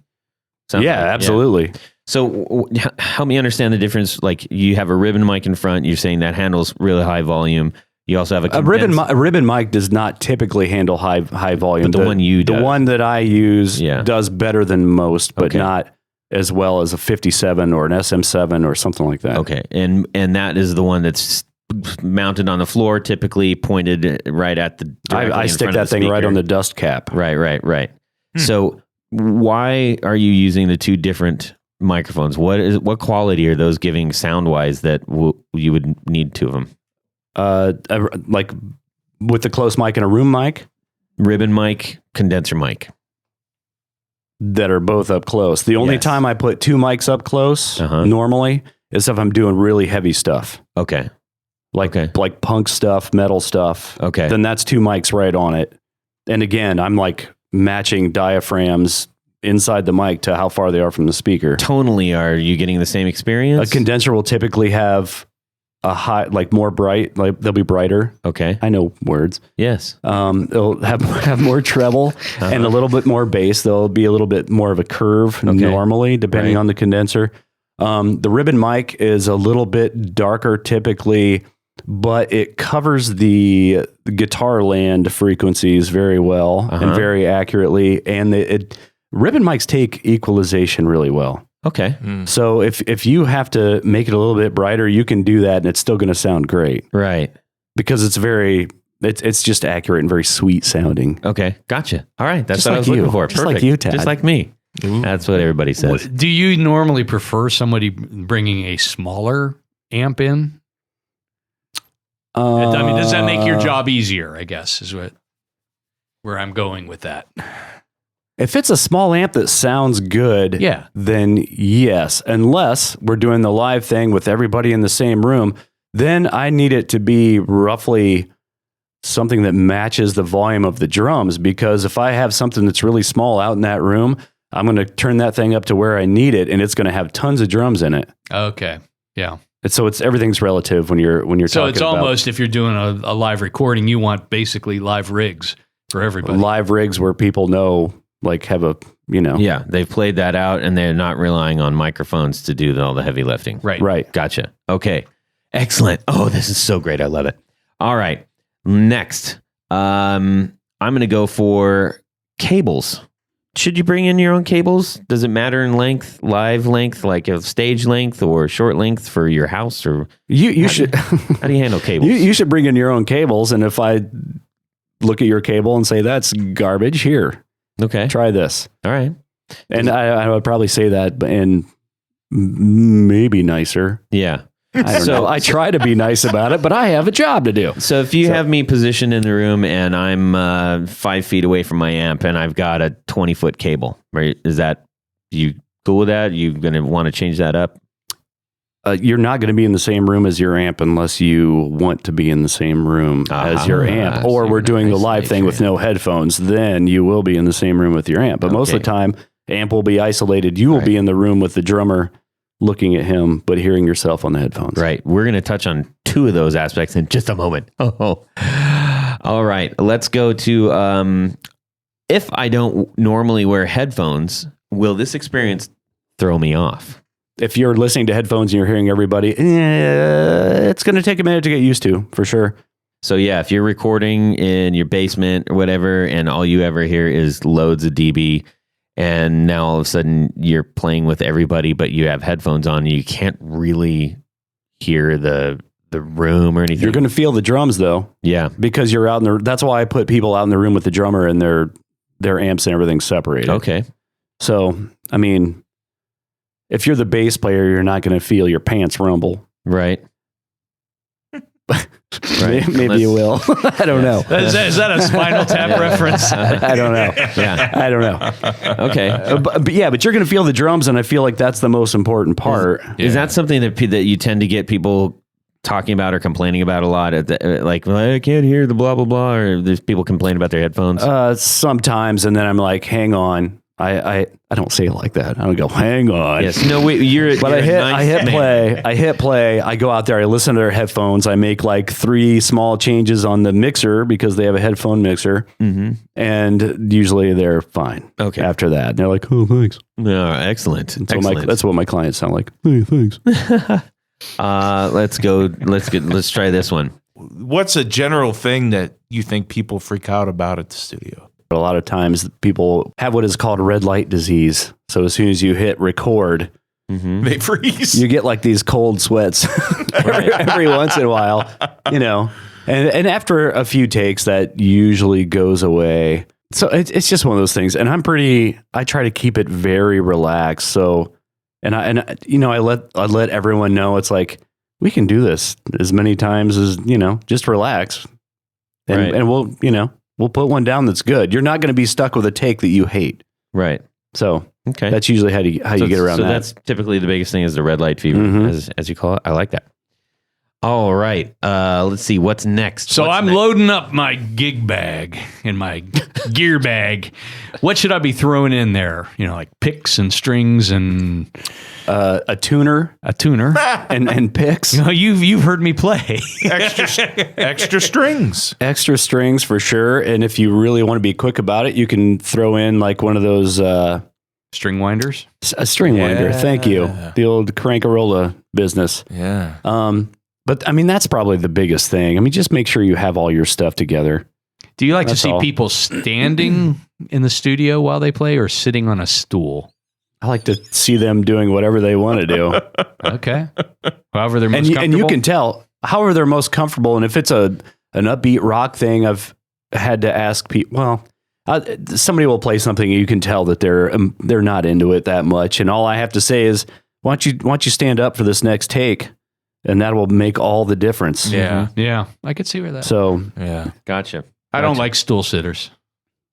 Sounds like, absolutely. Yeah. So help me understand the difference. Like you have a ribbon mic in front. You're saying that handles really high volume. You also have a ribbon mic does not typically handle high volume. But the one that I use does better than most, but not as well as a 57 or an SM7 or something like that. Okay. And that is the one that's mounted on the floor, typically pointed right at the. I stick that thing right on the dust cap. Right. So why are you using the two different microphones? What quality are those giving sound wise that you would need two of them? Like with the close mic and a room mic, ribbon mic, condenser mic, that are both up close. The only time I put two mics up close normally is if I'm doing really heavy stuff. Okay. Like punk stuff, metal stuff. Okay. Then that's two mics right on it. And again, I'm like matching diaphragms inside the mic to how far they are from the speaker. Tonally, are you getting the same experience? A condenser will typically have a high, like more bright, like they'll be brighter. Okay. I know words. Yes. They'll have more treble and a little bit more bass. There'll be a little bit more of a curve normally, depending on the condenser. The ribbon mic is a little bit darker typically, but it covers the guitar land frequencies very well and very accurately. And ribbon mics take equalization really well. Okay. So if you have to make it a little bit brighter, you can do that and it's still going to sound great. Right. Because it's just accurate and very sweet sounding. Okay. Gotcha. All right. That's Just what like I was looking you. for. Just Perfect. like you, Todd. Just like me. That's what everybody says. Do you normally prefer somebody bringing a smaller amp in? I mean, does that make your job easier, I guess, is where I'm going with that. If it's a small amp that sounds good, Yeah. then yes. Unless we're doing the live thing with everybody in the same room, then I need it to be roughly something that matches the volume of the drums. Because if I have something that's really small out in that room, I'm going to turn that thing up to where I need it, and it's going to have tons of drums in it. Okay. Yeah. And so everything's relative when you're So talking it's about almost, if you're doing a live recording, you want basically live rigs for everybody. live rigs where people know, like have a, Yeah. They've played that out and they're not relying on microphones to do all the heavy lifting. Right. right. Gotcha. Okay. Excellent. Oh, this is so great. I love it. All right. Next, I'm going to go for cables. Should you bring in your own cables? Does it matter in length, live length, like a stage length or short length for your house? Or You should. how do you handle cables? You should bring in your own cables. And if I look at your cable and say, that's garbage, here, Okay. try this. All right. And I would probably say that in maybe nicer. Yeah. I don't know. I try to be nice about it, but I have a job to do. So if you have me positioned in the room and I'm 5 feet away from my amp and I've got a 20-foot cable, right? Is that, you cool with that? You going to want to change that up? You're not going to be in the same room as your amp unless you want to be in the same room as your amp. Or so we're doing the nice live thing with no headphones. Then you will be in the same room with your amp. But most of the time, amp will be isolated. You will be in the room with the drummer looking at him, but hearing yourself on the headphones. Right. We're going to touch on two of those aspects in just a moment. Oh. All right. Let's go to, if I don't normally wear headphones, will this experience throw me off? If you're listening to headphones and you're hearing everybody, it's going to take a minute to get used to, for sure. So yeah, if you're recording in your basement or whatever, and all you ever hear is loads of dB, and now all of a sudden you're playing with everybody, but you have headphones on, you can't really hear the room or anything. You're going to feel the drums though. Yeah. Because you're out in the, that's why I put people out in the room with the drummer and their amps and everything separated. Okay. So, I mean, if you're the bass player, you're not going to feel your pants rumble. Right. Maybe you will. I don't know. Is that a Spinal Tap reference? I don't know. Yeah. I don't know. Okay. But you're going to feel the drums, and I feel like that's the most important part. Is that something that you tend to get people talking about or complaining about a lot? Like, well, I can't hear the blah, blah, blah, or there's people complaining about their headphones? Sometimes, and then I'm like, hang on. I don't say it like that. I don't go, hang on. Yes. No, wait, I hit play. I go out there. I listen to their headphones. I make like 3 small changes on the mixer because they have a headphone mixer. Mm-hmm. And usually they're fine. Okay. After that, and they're like, oh, thanks. No, excellent. So Excellent. that's what my clients sound like. Hey, thanks. Let's go. Let's try this one. What's a general thing that you think people freak out about at the studio? A lot of times people have what is called red light disease. So as soon as you hit record, They freeze. you get like these cold sweats every once in a while, and after a few takes that usually goes away. So it's just one of those things. And I try to keep it very relaxed. So, I let everyone know it's like, we can do this as many times as, just relax. And we'll put one down that's good. You're not going to be stuck with a take that you hate. Right. So Okay. that's usually how you get around that. So that's typically the biggest thing is the red light fever, as you call it. I like that. All right. Let's see. What's next? So What's I'm next? loading up my gig bag and my gear bag. What should I be throwing in there? Like picks and strings and A tuner a tuner. and picks. You've heard me play. Extra strings. Extra strings for sure. And if you really want to be quick about it, you can throw in like one of those String winders. a string winder. Thank you. Yeah. The old crankarola business. Yeah. But I mean, that's probably the biggest thing. I mean, just make sure you have all your stuff together. Do you like That's to see all. people standing in the studio while they play or sitting on a stool? I like to see them doing whatever they want to do. Okay. However they're most and comfortable. you can tell however they're most comfortable. And if it's an upbeat rock thing, I've had to ask people, somebody will play something and you can tell that they're not into it that much. And all I have to say is, why don't you stand up for this next take? And that will make all the difference. Yeah. Yeah. I could see where that. So Yeah. Gotcha. I don't like stool sitters.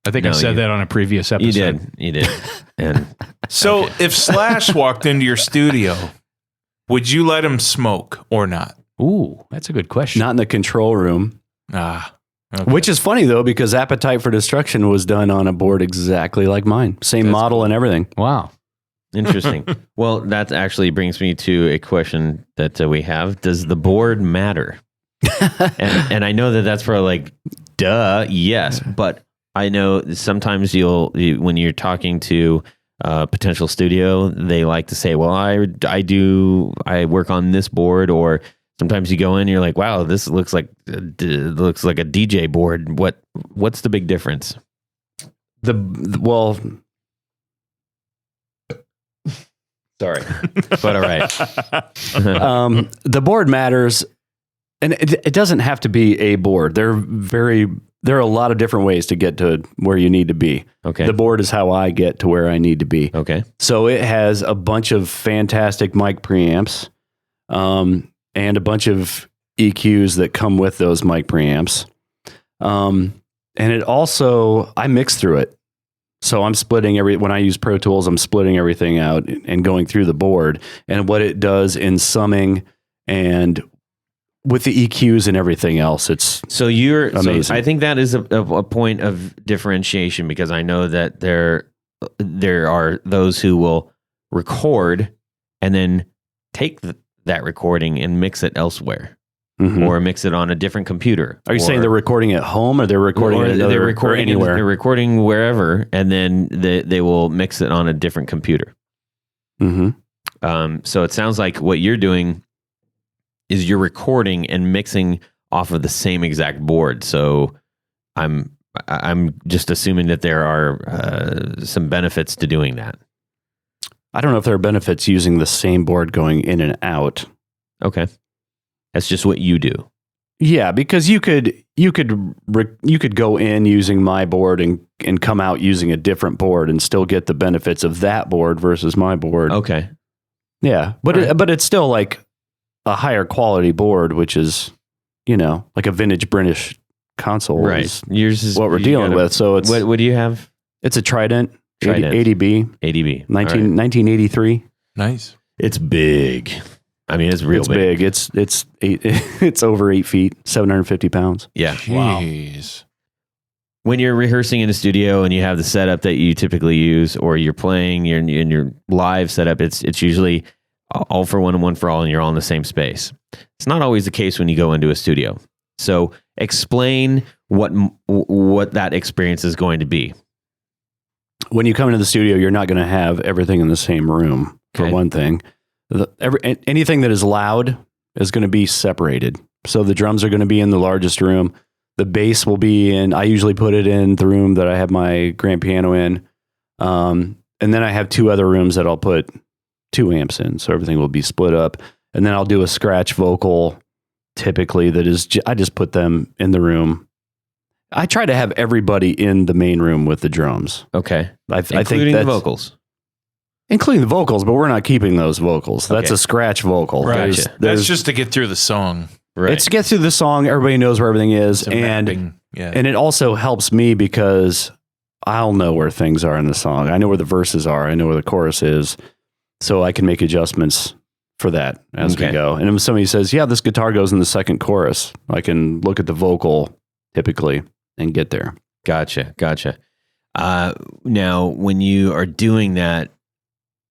I think I No, said you- that on a previous episode. You did. And So if Slash walked into your studio, would you let him smoke or not? Ooh, that's a good question. not in the control room, Ah. Okay. which is funny though, because Appetite for Destruction was done on a board exactly like mine. Same That's model and everything. Wow. interesting. Well, that actually brings me to a question that we have. Does the board matter? and I know that that's probably like, duh, yes. But I know sometimes when you're talking to a potential studio, they like to say, well, I work on this board, or sometimes you go in and you're like, wow, this looks like a DJ board. What's the big difference? Well, Sorry, but all right. the board matters, and it doesn't have to be a board. There are a lot of different ways to get to where you need to be. Okay. The board is how I get to where I need to be. Okay. So it has a bunch of fantastic mic preamps, and a bunch of EQs that come with those mic preamps. And it also, I mix through it. So I'm splitting when I use Pro Tools, I'm splitting everything out and going through the board, and what it does in summing and with the EQs and everything else. It's So amazing. I think that is a point of differentiation, because I know that there are those who will record and then take that recording and mix it elsewhere, Mhm. or mix it on a different computer. Are you saying they're recording at home, or they're recording at another, they're recording or anywhere? They're recording wherever, and then they will mix it on a different computer. Mm-hmm. So it sounds like what you're doing is you're recording and mixing off of the same exact board. So I'm just assuming that there are some benefits to doing that. I don't know if there are benefits using the same board going in and out. Okay, that's just what you do. Yeah, because you could go in using my board and come out using a different board and still get the benefits of that board versus my board. Okay, Yeah, but All right. but it's still like a higher quality board, which is like a vintage British console. right. Is Yours is what we're you dealing gotta- with. So it's What do you have? it's a Trident, Trident. 80B, ADB. 1983. Nice. It's big. I mean, it's real It's big. It's it's over 8 feet, 750 pounds. Yeah. Jeez. When you're rehearsing in a studio and you have the setup that you typically use, or you're playing in your live setup, it's usually all for one and one for all, and you're all in the same space. It's not always the case when you go into a studio. So explain what that experience is going to be. When you come into the studio, you're not going to have everything in the same room, for Okay. one thing. Anything that is loud is going to be separated. So the drums are going to be in the largest room. The bass will be I usually put it in the room that I have my grand piano in. And then I have 2 other rooms that I'll put 2 amps in. So everything will be split up. And then I'll do a scratch vocal typically that is, I just put them in the room. I try to have everybody in the main room with the drums. Okay. I think Including the that's, vocals. including the vocals, but we're not keeping those vocals. That's Okay. a scratch vocal. Right. Gotcha. That's just to get through the song. Right. It's to get through the song. Everybody knows where everything is, Some and mapping. Yeah. it also helps me because I'll know where things are in the song. I know where the verses are. I know where the chorus is, so I can make adjustments for that as we Okay. go. And if somebody says, yeah, this guitar goes in the second chorus, I can look at the vocal typically and get there. Gotcha. Now, when you are doing that,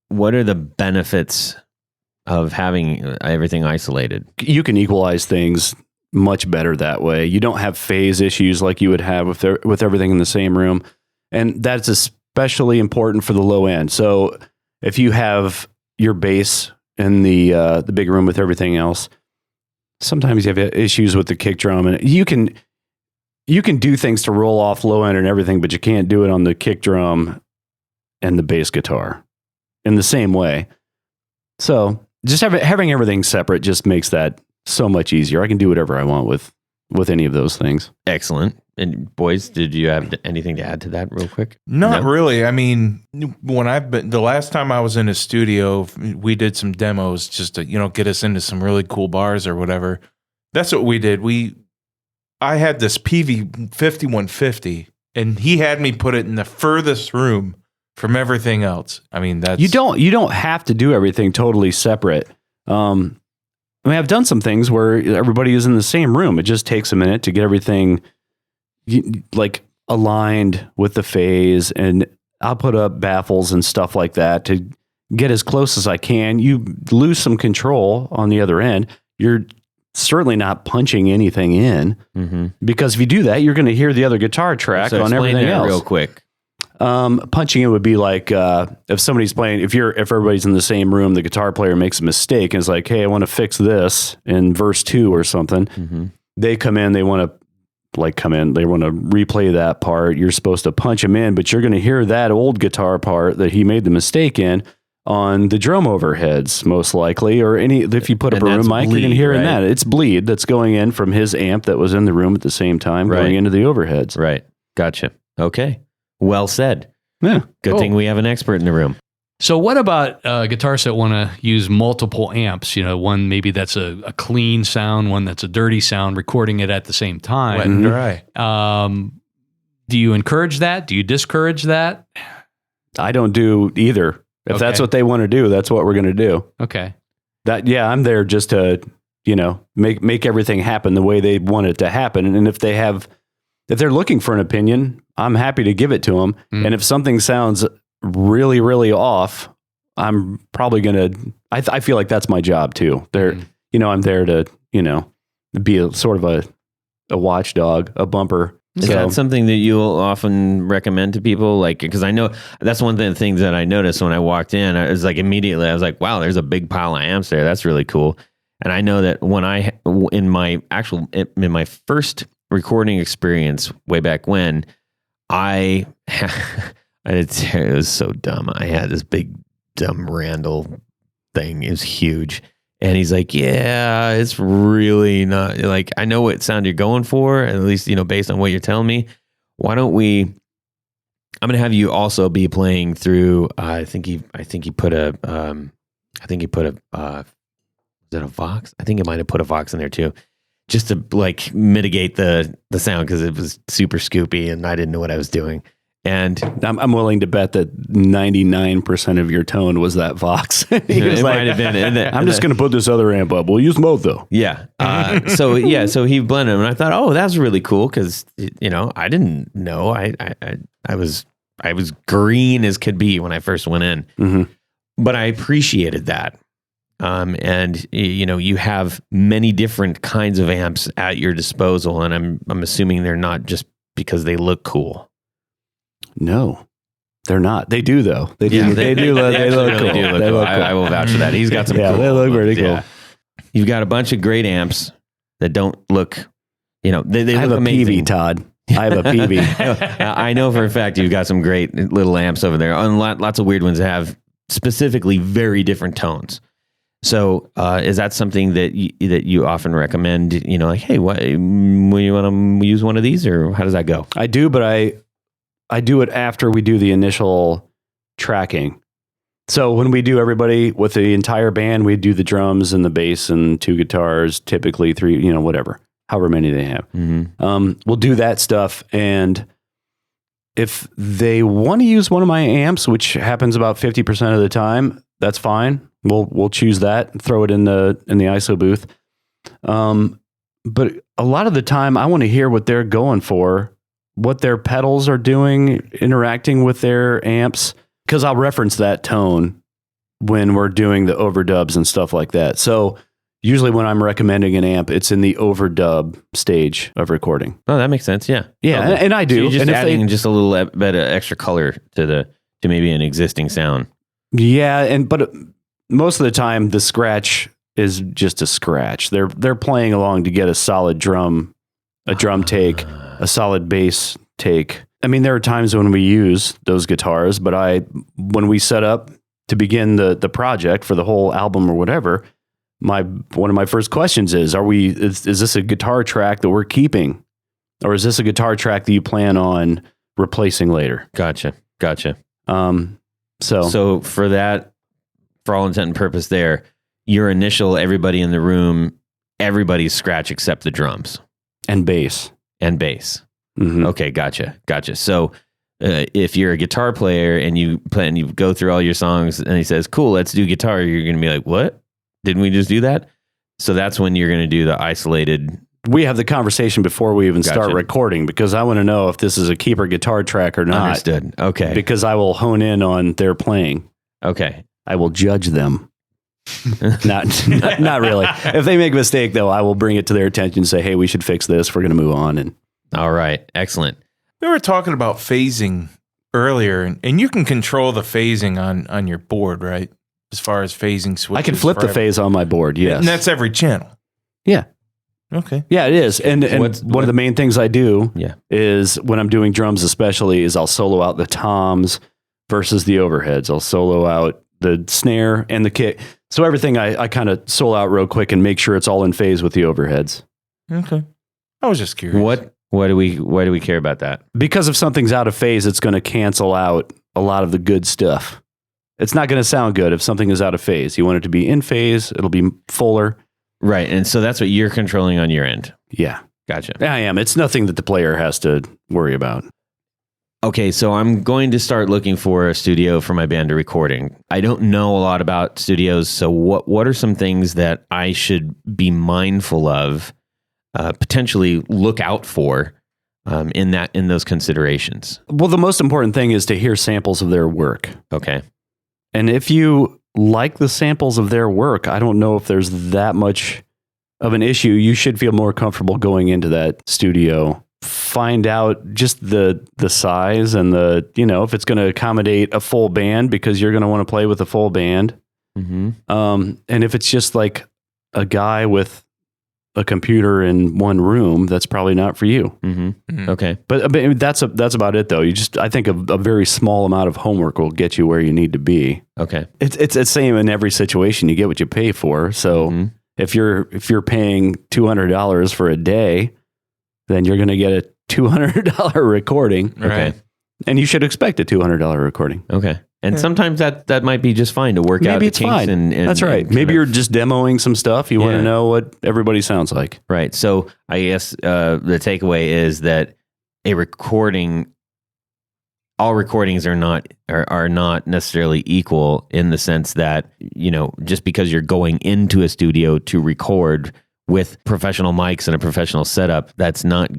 what are the benefits of having everything isolated? You can equalize things much better that way. You don't have phase issues like you would have with everything in the same room. And that's especially important for the low end. So if you have your bass in the big room with everything else, sometimes you have issues with the kick drum, and you can do things to roll off low end and everything, but you can't do it on the kick drum and the bass guitar in the same way. So just having everything separate just makes that so much easier. I can do whatever I want with any of those things. Excellent. And boys, did you have anything to add to that real quick? Not No? really. I mean, the last time I was in a studio, we did some demos just to, get us into some really cool bars or whatever. That's what we did. I had this PV 5150 and he had me put it in the furthest room from everything else. I mean, that's... You don't have to do everything totally separate. I've done some things where everybody is in the same room. It just takes a minute to get everything like aligned with the phase, and I'll put up baffles and stuff like that to get as close as I can. You lose some control on the other end. You're certainly not punching anything in, because if you do that, you're going to hear the other guitar track So on explain everything that else. real quick. Punching it would be like if somebody's playing, if everybody's in the same room, the guitar player makes a mistake and is like, hey, I want to fix this in verse 2 or something. They come in, they want to replay that part. You're supposed to punch them in, but you're going to hear that old guitar part that he made the mistake in on the drum overheads, most likely, or if you put up a room mic, you're going to hear in that. It's bleed that's going in from his amp that was in the room at the same time, going into the overheads. Right. Gotcha. Okay. Well said. Yeah. Good thing we have an expert in the room. So what about guitarists that want to use multiple amps? One maybe that's a clean sound, one that's a dirty sound, recording it at the same time. wet and dry. Do you encourage that? Do you discourage that? I don't do either. If that's Okay. what they want to do, that's what we're going to do. Okay. I'm there just to, make everything happen the way they want it to happen. And if they're looking for an opinion, I'm happy to give it to them. And if something sounds really, really off, I'm probably going to, I feel like that's my job too. I'm there to, be a sort of a watchdog, a bumper. Is that something that you'll often recommend to people? Like, because I know that's one of the things that I noticed when I walked in. I was like, immediately, I was like, wow, there's a big pile of amps there. That's really cool. And I know that when in my first recording experience way back when, it was so dumb. I had this big dumb Randall thing. It was huge. And he's like, yeah, it's really not like, I know what sound you're going for, at least, based on what you're telling me. Why don't I'm going to have you also be playing through, I think he put a is it a Vox? I think he might have put a Vox in there too, just to like mitigate the sound, because it was super scoopy and I didn't know what I was doing. And I'm willing to bet that 99% of your tone was that Vox. He was it like, might have been. I'm just going to put this other amp up. We'll use both though. Yeah. So he blended them, and I thought, oh, that's really cool, because I didn't know. I was green as could be when I first went in, but I appreciated that. And you have many different kinds of amps at your disposal, and I'm assuming they're not just because they look cool. No, they're not. They do though. They do. Yeah, they they do. They actually look really cool. do look They cool. look cool. I will vouch for that. He's got some. Yeah, cool they look pretty ones, cool. yeah. You've got a bunch of great amps that don't look. They I have look a amazing. PV, Todd. I have a PV. I know for a fact you've got some great little amps over there, and lots of weird ones that have specifically very different tones. So, is that something that you often recommend? Like, hey, what you want to use one of these, or how does that go? I do, but I do it after we do the initial tracking. So when we do everybody with the entire band, we do the drums and the bass and 2 guitars, typically 3, whatever, however many they have. We'll do that stuff. And if they want to use one of my amps, which happens about 50% of the time, that's fine. we'll choose that, throw it in the ISO booth. But a lot of the time, I want to hear what they're going for, what their pedals are doing, interacting with their amps, because I'll reference that tone when we're doing the overdubs and stuff like that. So usually when I'm recommending an amp, it's in the overdub stage of recording. Oh, that makes sense. Yeah. Yeah, Totally. and I do. So you're just and adding just a little bit of extra color to maybe an existing sound. Yeah, but most of the time the scratch is just a scratch. They're playing along to get a solid drum take, a solid bass take. I mean, there are times when we use those guitars, but when we set up to begin the project for the whole album or whatever, one of my first questions is this a guitar track that we're keeping, or is this a guitar track that you plan on replacing later? Gotcha. So for that, for all intent and purpose there, your initial everybody in the room, everybody's scratch except the drums. And bass. Mm-hmm. Okay, gotcha. So if you're a guitar player and you go through all your songs and he says, cool, let's do guitar, you're going to be like, what? Didn't we just do that? So that's when you're going to do the isolated. We have the conversation before we even start recording, because I want to know if this is a keeper guitar track or not. Understood. Okay. Because I will hone in on their playing. Okay. I will judge them. not really. If they make a mistake, though, I will bring it to their attention and say, hey, we should fix this. We're going to move on. And all right. Excellent. We were talking about phasing earlier, and you can control the phasing on your board, right? As far as phasing switches. I can flip the phase on my board, yes. And that's every channel. Yeah. Okay. Yeah, it is. And one of the main things I do is when I'm doing drums especially is I'll solo out the toms versus the overheads. I'll solo out the snare and the kick. So everything I kind of solo out real quick and make sure it's all in phase with the overheads. Okay. I was just curious. Why do we care about that? Because if something's out of phase, it's going to cancel out a lot of the good stuff. It's not going to sound good if something is out of phase. You want it to be in phase. It'll be fuller. Right. And so that's what you're controlling on your end. Yeah. Gotcha. I am. It's nothing that the player has to worry about. Okay, so I'm going to start looking for a studio for my band to recording. I don't know a lot about studios, so what are some things that I should be mindful of, potentially look out for in those considerations? Well, the most important thing is to hear samples of their work. Okay. And if you like the samples of their work, I don't know if there's that much of an issue. You should feel more comfortable going into that studio. Find out just the size and if it's going to accommodate a full band, because you're going to want to play with a full band. Mm-hmm. And if it's just like a guy with a computer in one room, that's probably not for you. Mm-hmm. Mm-hmm. Okay. But that's about it though. I think a very small amount of homework will get you where you need to be. Okay. It's the same in every situation. You get what you pay for. So if you're paying $200 for a day, then you're going to get a $200 recording. Okay. And you should expect a $200 recording. Okay. And sometimes that might be just fine to work out the kinks. And that's right. Maybe you're just demoing some stuff. You want to know what everybody sounds like. Right. So I guess the takeaway is that all recordings are not necessarily equal, in the sense that, just because you're going into a studio to record with professional mics and a professional setup, it's not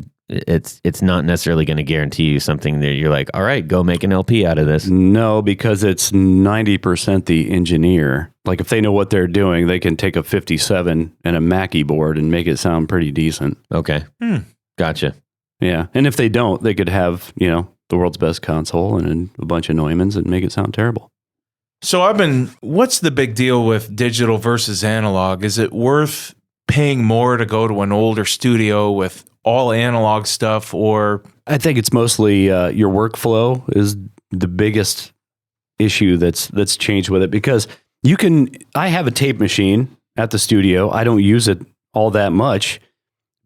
necessarily going to guarantee you something that you're like, all right, go make an LP out of this. No, because it's 90% the engineer. Like if they know what they're doing, they can take a 57 and a Mackie board and make it sound pretty decent. Okay. Gotcha. Yeah. And if they don't, they could have, the world's best console and a bunch of Neumanns and make it sound terrible. So what's the big deal with digital versus analog? Is it worth paying more to go to an older studio with all analog stuff, or? I think it's mostly your workflow is the biggest issue that's changed with it, because I have a tape machine at the studio. I don't use it all that much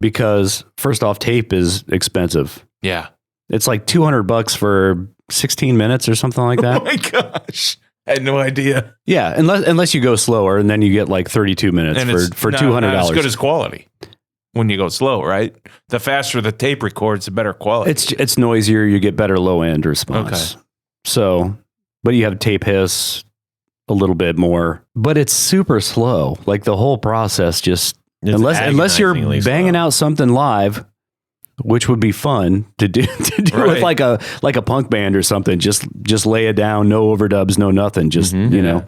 because, first off, tape is expensive. Yeah. It's like $200 for 16 minutes or something like that. Oh my gosh. I had no idea. Yeah, unless you go slower, and then you get like 32 minutes for $200. Not as good as quality when you go slow, right? The faster the tape records, the better quality. It's noisier. You get better low end response. Okay. So, but you have tape hiss, a little bit more, but it's super slow. Like the whole process just, It's unless you're agonizingly banging slow. out something live, which would be fun to do with like a punk band or something. Just lay it down, no overdubs, no nothing. Just you know,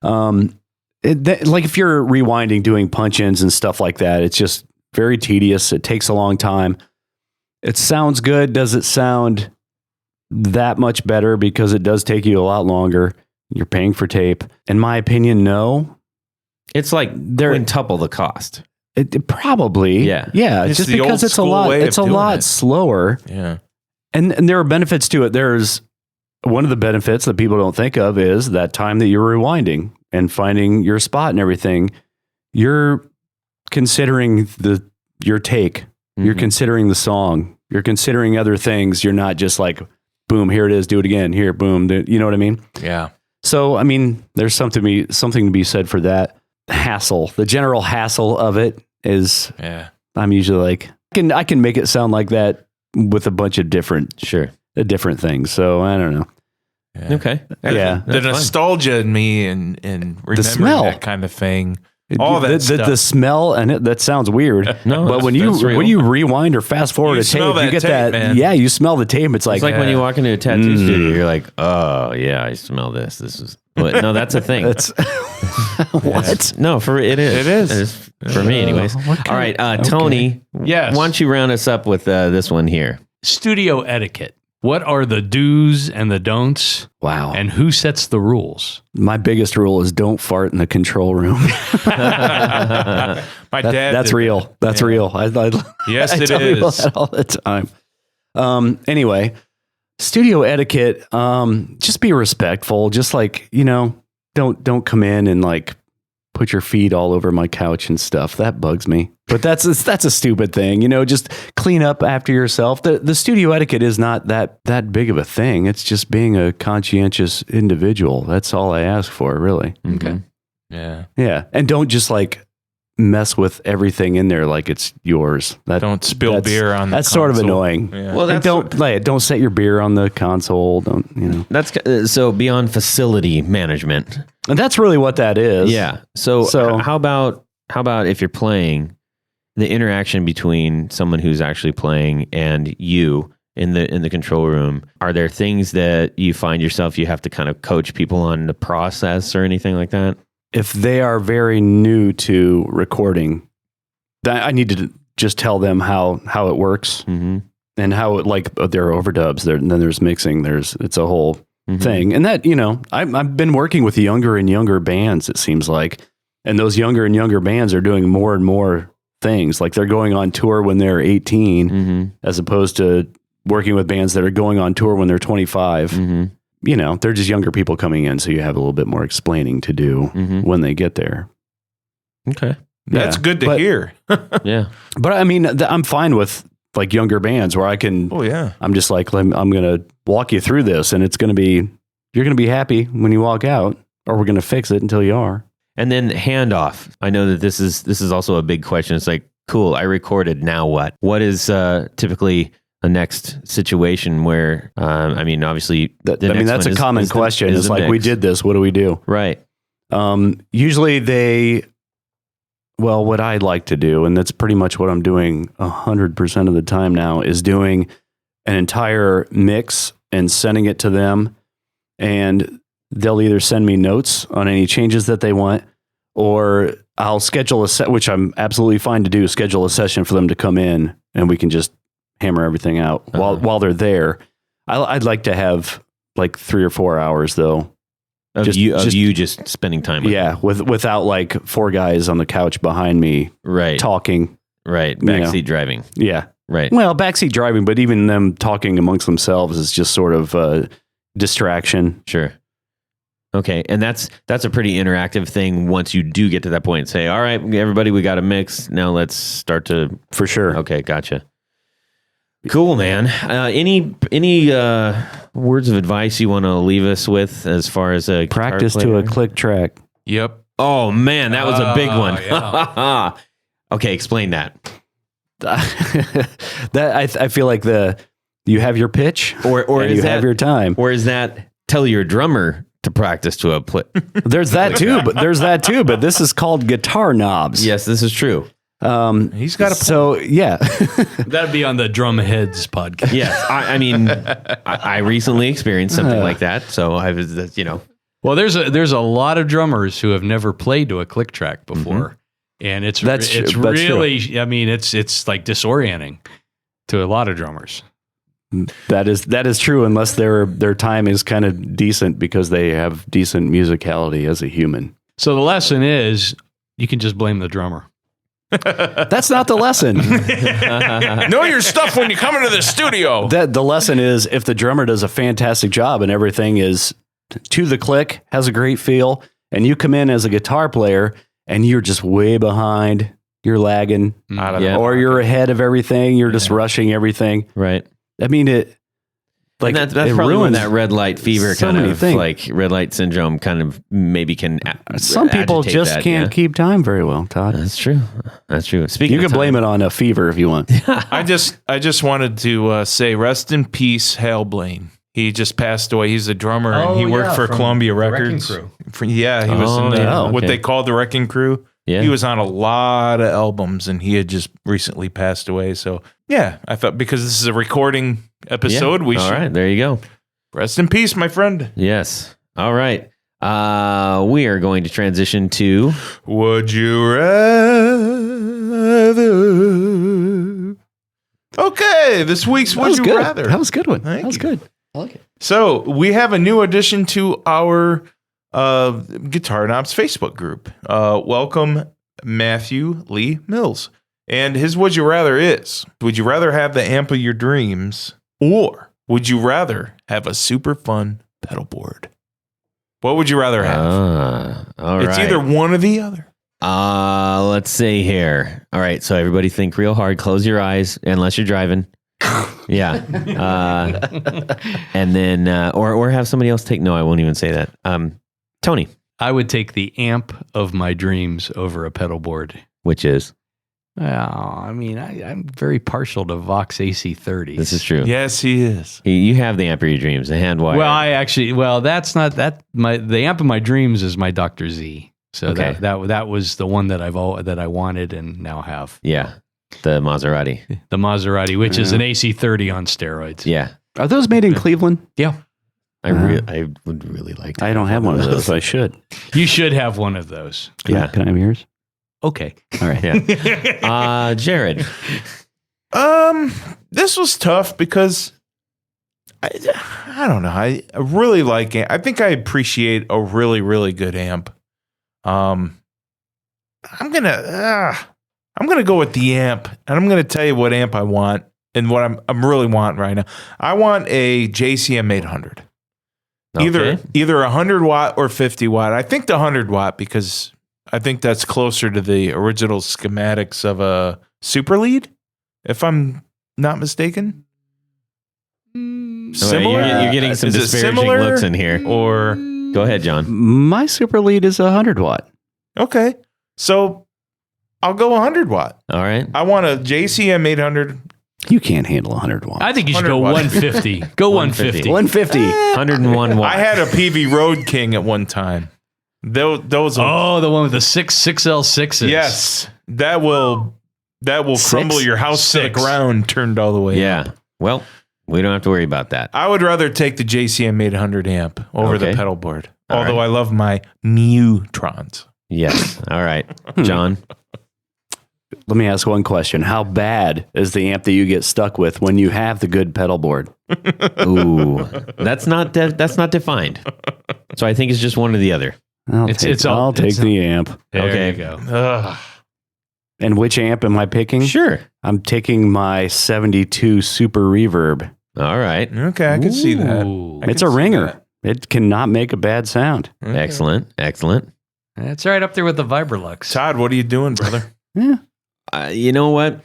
like if you're rewinding, doing punch-ins and stuff like that, it's just very tedious. It takes a long time. It sounds good. Does it sound that much better? Because it does take you a lot longer. You're paying for tape. In my opinion, no. It's like quintuple the cost. It probably, Yeah. It's just the because old it's a school lot, way of it's a doing lot it. slower, Yeah. and there are benefits to it. There's one of the benefits that people don't think of is that time that you're rewinding and finding your spot and everything. You're considering your take. You're considering the song. You're considering other things. You're not just like, boom, here it is, do it again. Here, boom. You know what I mean? Yeah. So, I mean, there's something to be said for that. Hassle, the general hassle of it is, I'm usually like, I can make it sound like that with a bunch of different things. So I don't know. Yeah. Okay. Yeah. The nostalgia in me and remembering smell. that kind of thing. All that stuff. The smell, and that sounds weird. No, but when you rewind or fast forward You a tape, smell you that get tape, that. man. Yeah, you smell the tape. It's like, It's like when you walk into a tattoo studio, you're like, oh yeah, I smell this. This is no, that's a thing. that's what? No, it is. It is. It is for me, anyways. All right, Tony. Yes. Why don't you round us up with this one here? Studio etiquette. What are the do's and the don'ts? Wow. And who sets the rules? My biggest rule is don't fart in the control room. My dad. That's did real. that. That's real. Yes, I it tell people is. that all the time. Anyway, studio etiquette. Just be respectful. Just like, don't come in and like put your feet all over my couch and stuff. That bugs me. But that's a stupid thing. Just clean up after yourself. The studio etiquette is not that big of a thing. It's just being a conscientious individual. That's all I ask for, really. Okay. Yeah. Yeah, and don't just like mess with everything in there like it's yours. Don't spill that's- beer on the That's sort of console. annoying. Yeah. Well, And don't set your beer on the console. Don't. That's so beyond facility management. And that's really what that is. Yeah. So how about if you're playing, the interaction between someone who's actually playing and you in the control room? Are there things that you find yourself you have to kind of coach people on the process or anything like that? If they are very new to recording, I need to just tell them how it works and how it, like, there are overdubs, and then there's mixing. It's a whole thing. And that, I've been working with younger and younger bands, it seems like, and those younger and younger bands are doing more and more things. Like they're going on tour when they're 18 as opposed to working with bands that are going on tour when they're 25. They're just younger people coming in, so you have a little bit more explaining to do when they get there. Okay. That's good to hear. Yeah. But I mean, I'm fine with like younger bands where I can, Oh, yeah. I'm just like, I'm going to walk you through this, and you're going to be happy when you walk out, or we're going to fix it until you are. And then handoff. I know that this is also a big question. It's like, cool, I recorded, now what? What is typically a next situation where, obviously, that's a common question. It's like, we did this, what do we do? Right. Usually what I'd like to do, and that's pretty much what I'm doing 100% of the time now, is doing an entire mix and sending it to them. And they'll either send me notes on any changes that they want, or I'll schedule a set, which I'm absolutely fine to do, schedule a session for them to come in and we can just hammer everything out while they're there. I'd like to have like 3 or 4 hours though. Of you just spending time with them. Without like 4 guys on the couch behind me Right. talking. Right. Backseat driving. Yeah. Right. Well, backseat driving, but even them talking amongst themselves is just sort of a distraction. Sure. Okay. And that's a pretty interactive thing once you do get to that point and say, all right, everybody, we got a mix. Now let's start to. For sure. Okay. Gotcha. Cool, man. Any words of advice you want to leave us with as far as a guitar Practice to player? a click track. Yep. Oh man, that was a big one. Yeah. Okay, explain that. That I feel like you have your pitch Or and is you that, have your time. Or is that tell your drummer to practice to a There's that too, but this is called guitar knobs. Yes, this is true. He's got a point. So yeah, That'd be on the Drumheads podcast. Yes, I mean, I recently experienced something like that, so I was, Well, there's a lot of drummers who have never played to a click track before, and it's really, I mean, it's like disorienting to a lot of drummers. that is true unless their time is kind of decent because they have decent musicality as a human. So the lesson is you can just blame the drummer. That's not the lesson. Know your stuff when you come into the studio. The lesson is if the drummer does a fantastic job and everything is to the click, has a great feel, and you come in as a guitar player and you're just way behind, you're lagging, or you're ahead of everything, you're just rushing everything. right. I mean, Like that's it probably when ruins that red light fever so kind many of things. like red light syndrome kind of maybe can. Some people agitate just that, can't yeah. keep time very well, Todd. That's true. That's true. Speaking, You of can time, blame it on a fever if you want. I just wanted to say rest in peace, Hal Blaine. He just passed away. He's a drummer and he worked for Columbia Records. Crew. He was in what okay. they called the Wrecking Crew. Yeah. He was on a lot of albums and he had just recently passed away. So yeah, I thought because this is a recording episode, we All should right, there you go. rest in peace, my friend. Yes. All right. We are going to transition to Would you rather? Okay, this week's Would You good. Rather. That was a good one. Thank that was you. good. I like it. So we have a new addition to our Guitar Knobs Facebook group. Welcome, Matthew Lee Mills. And his Would You Rather is, would you rather have the amp of your dreams or would you rather have a super fun pedal board? What would you rather have? all It's right. either one or the other. Let's see here. All right, so everybody think real hard. Close your eyes unless you're driving. Yeah. And then or have somebody else take. No, I won't even say that. Tony, I would take the amp of my dreams over a pedal board. which is I mean, I'm very partial to Vox AC30s. this is true. Yes, he is. You have the amp of your dreams, the hand wire. Well, that's not that. The amp of my dreams is my Dr. Z. So Okay. that was the one that I wanted and now have. Yeah, the Maserati. The Maserati, which is an AC30 on steroids. Yeah, Are those made in Cleveland? Yeah. I would really like to. I don't have one of those. I should. You should have one of those. Can I have yours? Okay. All right. Yeah. Jared. This was tough because I don't know. I really like it. I think I appreciate a really, really good amp. I'm gonna go with the amp, and I'm gonna tell you what amp I want and what I'm really wanting right now. I want a JCM 800. Okay. Either 100 watt or 50 watt. I think the 100 watt because I think that's closer to the original schematics of a Super Lead, if I'm not mistaken. Similar? You're getting some Is it disparaging similar? looks in here. Or Go ahead, John. My Super Lead is 100 watt. okay, so I'll go 100 watt. All right. I want a JCM 800. You can't handle 100 watts. I think you should 100 go watts. 150. Go 150. 150. 101 watts. I had a PV Road King at one time. Those Oh, the one with the 6L6s. yes, that will crumble your house to the 6. ground, turned all the way. Yeah. up. Well, we don't have to worry about that. I would rather take the JCM 800 amp over the Okay. pedal board. All Although right. I love my Neutrons. Yes. All right. John. Let me ask one question. How bad is the amp that you get stuck with when you have the good pedal board? Ooh. That's not defined. So I think it's just one or the other. I'll It's- take, it's all- I'll take it's- the amp. There Okay. you go. Ugh. And which amp am I picking? Sure. I'm taking my 72 Super Reverb. All right. Okay, I can see that. Ooh. I It's can a see ringer. that. It cannot make a bad sound. Okay. Excellent. Excellent. That's right up there with the Vibrolux. Todd, what are you doing, brother? Yeah. You know what?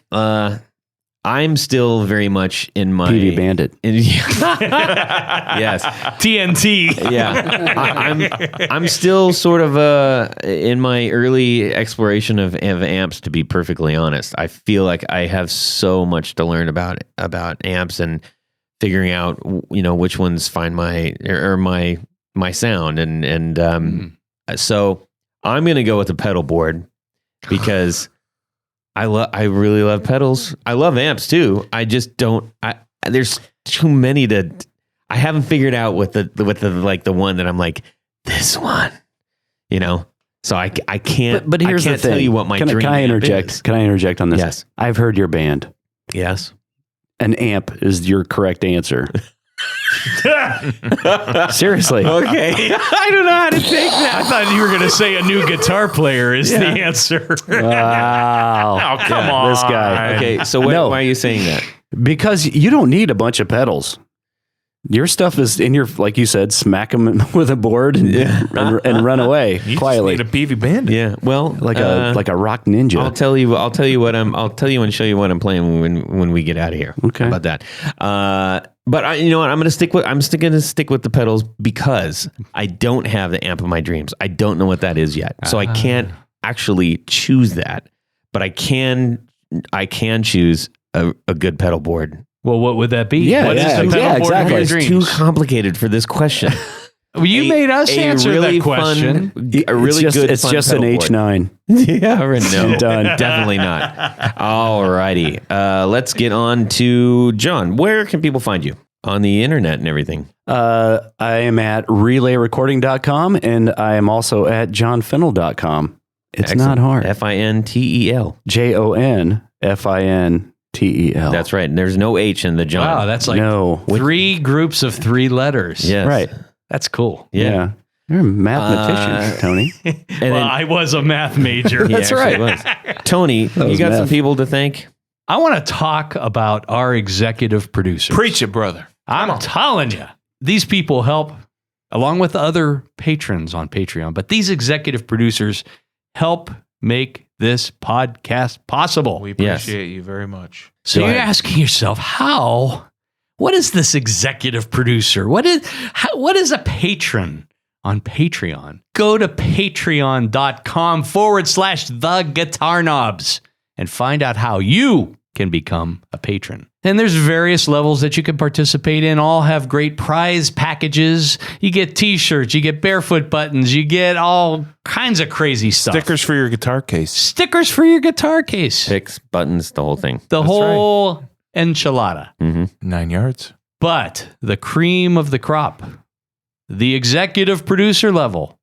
I'm still very much in my PV Bandit. Yes. TNT. Yeah. I'm still sort of in my early exploration of amps, to be perfectly honest. I feel like I have so much to learn about amps and figuring out, which ones find my my sound. And so I'm going to go with the pedal board because I really love pedals. I love amps too. I just don't, there's too many I haven't figured out with the one that I'm like, this one, you know? So I can't, But here's I can't the thing. tell you what my dream Can I amp interject? is. Can I interject on this? Yes. I've heard your band. Yes. An amp is your correct answer. Seriously. Okay. I don't know how to take that. I thought you were going to say a new guitar player is the answer. Wow. Oh, come on. This guy. Okay. So No. why are you saying that? Because you don't need a bunch of pedals. Your stuff is in your, like you said, smack them with a board and run away You quietly. just need a PV Bandit. Yeah. Well, like a rock ninja. I'll tell you and show you what I'm playing when we get out of here. Okay. How about that? But you know what? I'm going to stick with the pedals because I don't have the amp of my dreams. I don't know what that is yet. So I can't actually choose that, but I can choose a good pedal board. Well, what would that be? Yeah, What is yeah, the pedal yeah, board exactly. of It's your too dreams? complicated for this question. Well, you made us answer that question. A really it's just, good it's fun just an pedal board. H9. Yeah, no, Done. definitely not. All righty. Let's get on to John. Where can people find you on the internet and everything? I am at relayrecording.com and I am also at jonfintel.com. It's Excellent. not hard. Fintel. JONFINTEL. That's right. And there's no H in the John. Wow, that's like No. 3 groups of 3 letters. Yes. Right. That's cool. Yeah. You're a mathematician, Tony. And Well, then, I was a math major. He actually was. Tony, you was got some math. people to thank? I want to talk about our executive producer. Preach it, brother. I'm telling you, these people help along with other patrons on Patreon, but these executive producers help make this podcast possible. We Yes. appreciate you very much. So Go you're ahead. asking yourself, what is this executive producer? What is a patron on Patreon? Go to patreon.com/the Guitar Knobs and find out how you can become a patron. And there's various levels that you can participate in. All have great prize packages. You get t-shirts, you get barefoot buttons, you get all kinds of crazy stuff. Stickers for your guitar case. Stickers for your guitar case. Picks, buttons, the whole thing. The whole enchilada. 9 yards. But the cream of the crop, the executive producer level,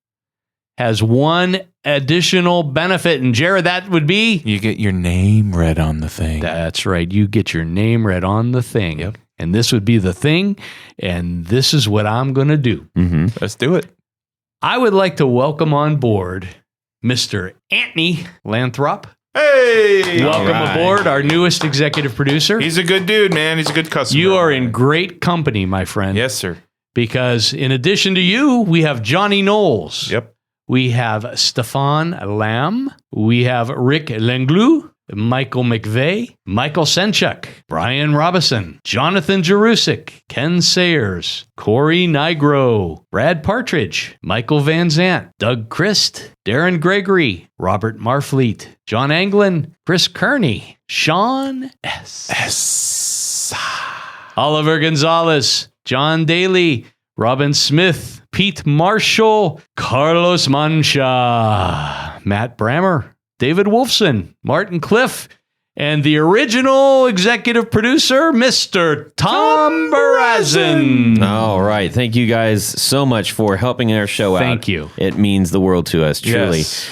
has one additional benefit. And Jared, that would be? You get your name read on the thing. That's right. You get your name read on the thing. Yep. And this would be the thing. And this is what I'm going to do. Let's do it. I would like to welcome on board Mr. Anthony Lanthrop. Hey! Welcome right. aboard, our newest executive producer. He's a good dude, man. He's a good customer. You are in great company, my friend. Yes, sir. Because in addition to you, we have Johnny Knowles. Yep. We have Stefan Lamb. We have Rick Lenglou, Michael McVeigh, Michael Senchuk, Brian Robison, Jonathan Jerusik, Ken Sayers, Corey Nigro, Brad Partridge, Michael Van Zant, Doug Christ, Darren Gregory, Robert Marfleet, John Anglin, Chris Kearney, Sean S. Oliver Gonzalez, John Daly, Robin Smith, Pete Marshall, Carlos Mancha, Matt Brammer, David Wolfson, Martin Cliff, and the original executive producer, Mr. Tom Barazin. All right. Thank you guys so much for helping our show out. Thank you. It means the world to us, truly. Yes.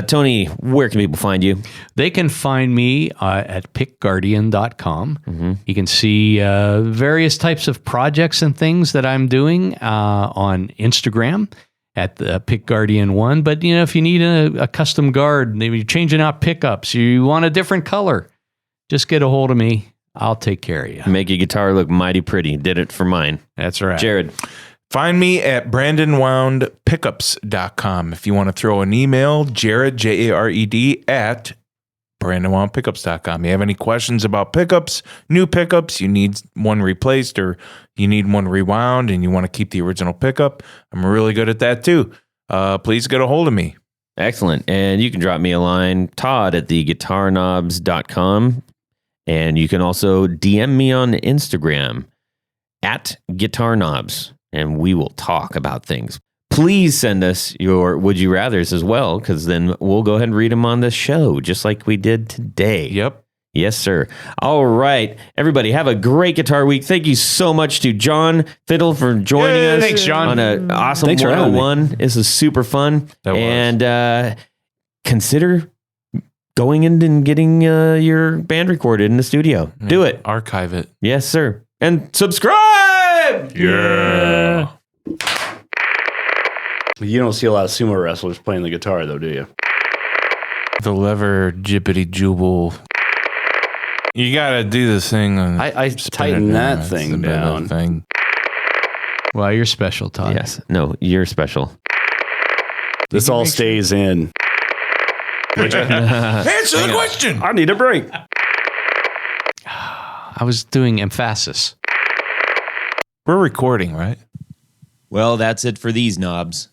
Tony, where can people find you? They can find me at pickguardian.com. You can see various types of projects and things that I'm doing on Instagram at the Pick Guardian 1. But, you know, if you need a custom guard, maybe you're changing out pickups, you want a different color, just get a hold of me. I'll take care of you. Make your guitar look mighty pretty. Did it for mine. That's right. Jared. Find me at brandonwoundpickups.com. If you want to throw an email, Jared, Jared, at brandonwoundpickups.com. You have any questions about pickups, new pickups, you need one replaced or you need one rewound and you want to keep the original pickup, I'm really good at that too. Please get a hold of me. Excellent. And you can drop me a line, Todd at theguitarknobs.com. And you can also DM me on Instagram at Guitar Knobs. and we will talk about things. Please send us your Would You Rathers as well, because then we'll go ahead and read them on the show, just like we did today. Yep. Yes, sir. All right. Everybody, have a great Guitar Week. Thank you so much to Jon Fintel for joining us. Thanks, Jon. On an awesome Thanks for having me. 101. This is super fun. That was. And consider going in and getting your band recorded in the studio. Do it. Archive it. Yes, sir. And subscribe. Yeah. You don't see a lot of sumo wrestlers playing the guitar, though, do you? The lever jibbity jubal. You got to do this thing. I tighten that thing down. Well, you're special, Todd. Yes. No, you're special. This all stays in. Answer the question. I need a break. I was doing emphasis. We're recording, right? Well, that's it for these knobs.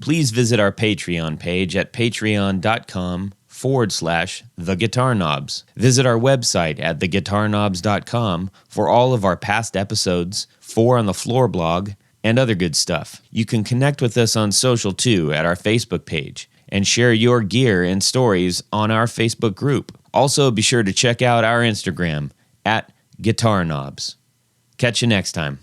Please visit our Patreon page at patreon.com/theguitarknobs. Visit our website at theguitarknobs.com for all of our past episodes, 4 on the Floor blog, and other good stuff. You can connect with us on social too at our Facebook page and share your gear and stories on our Facebook group. Also, be sure to check out our Instagram at Guitar Knobs. Catch you next time.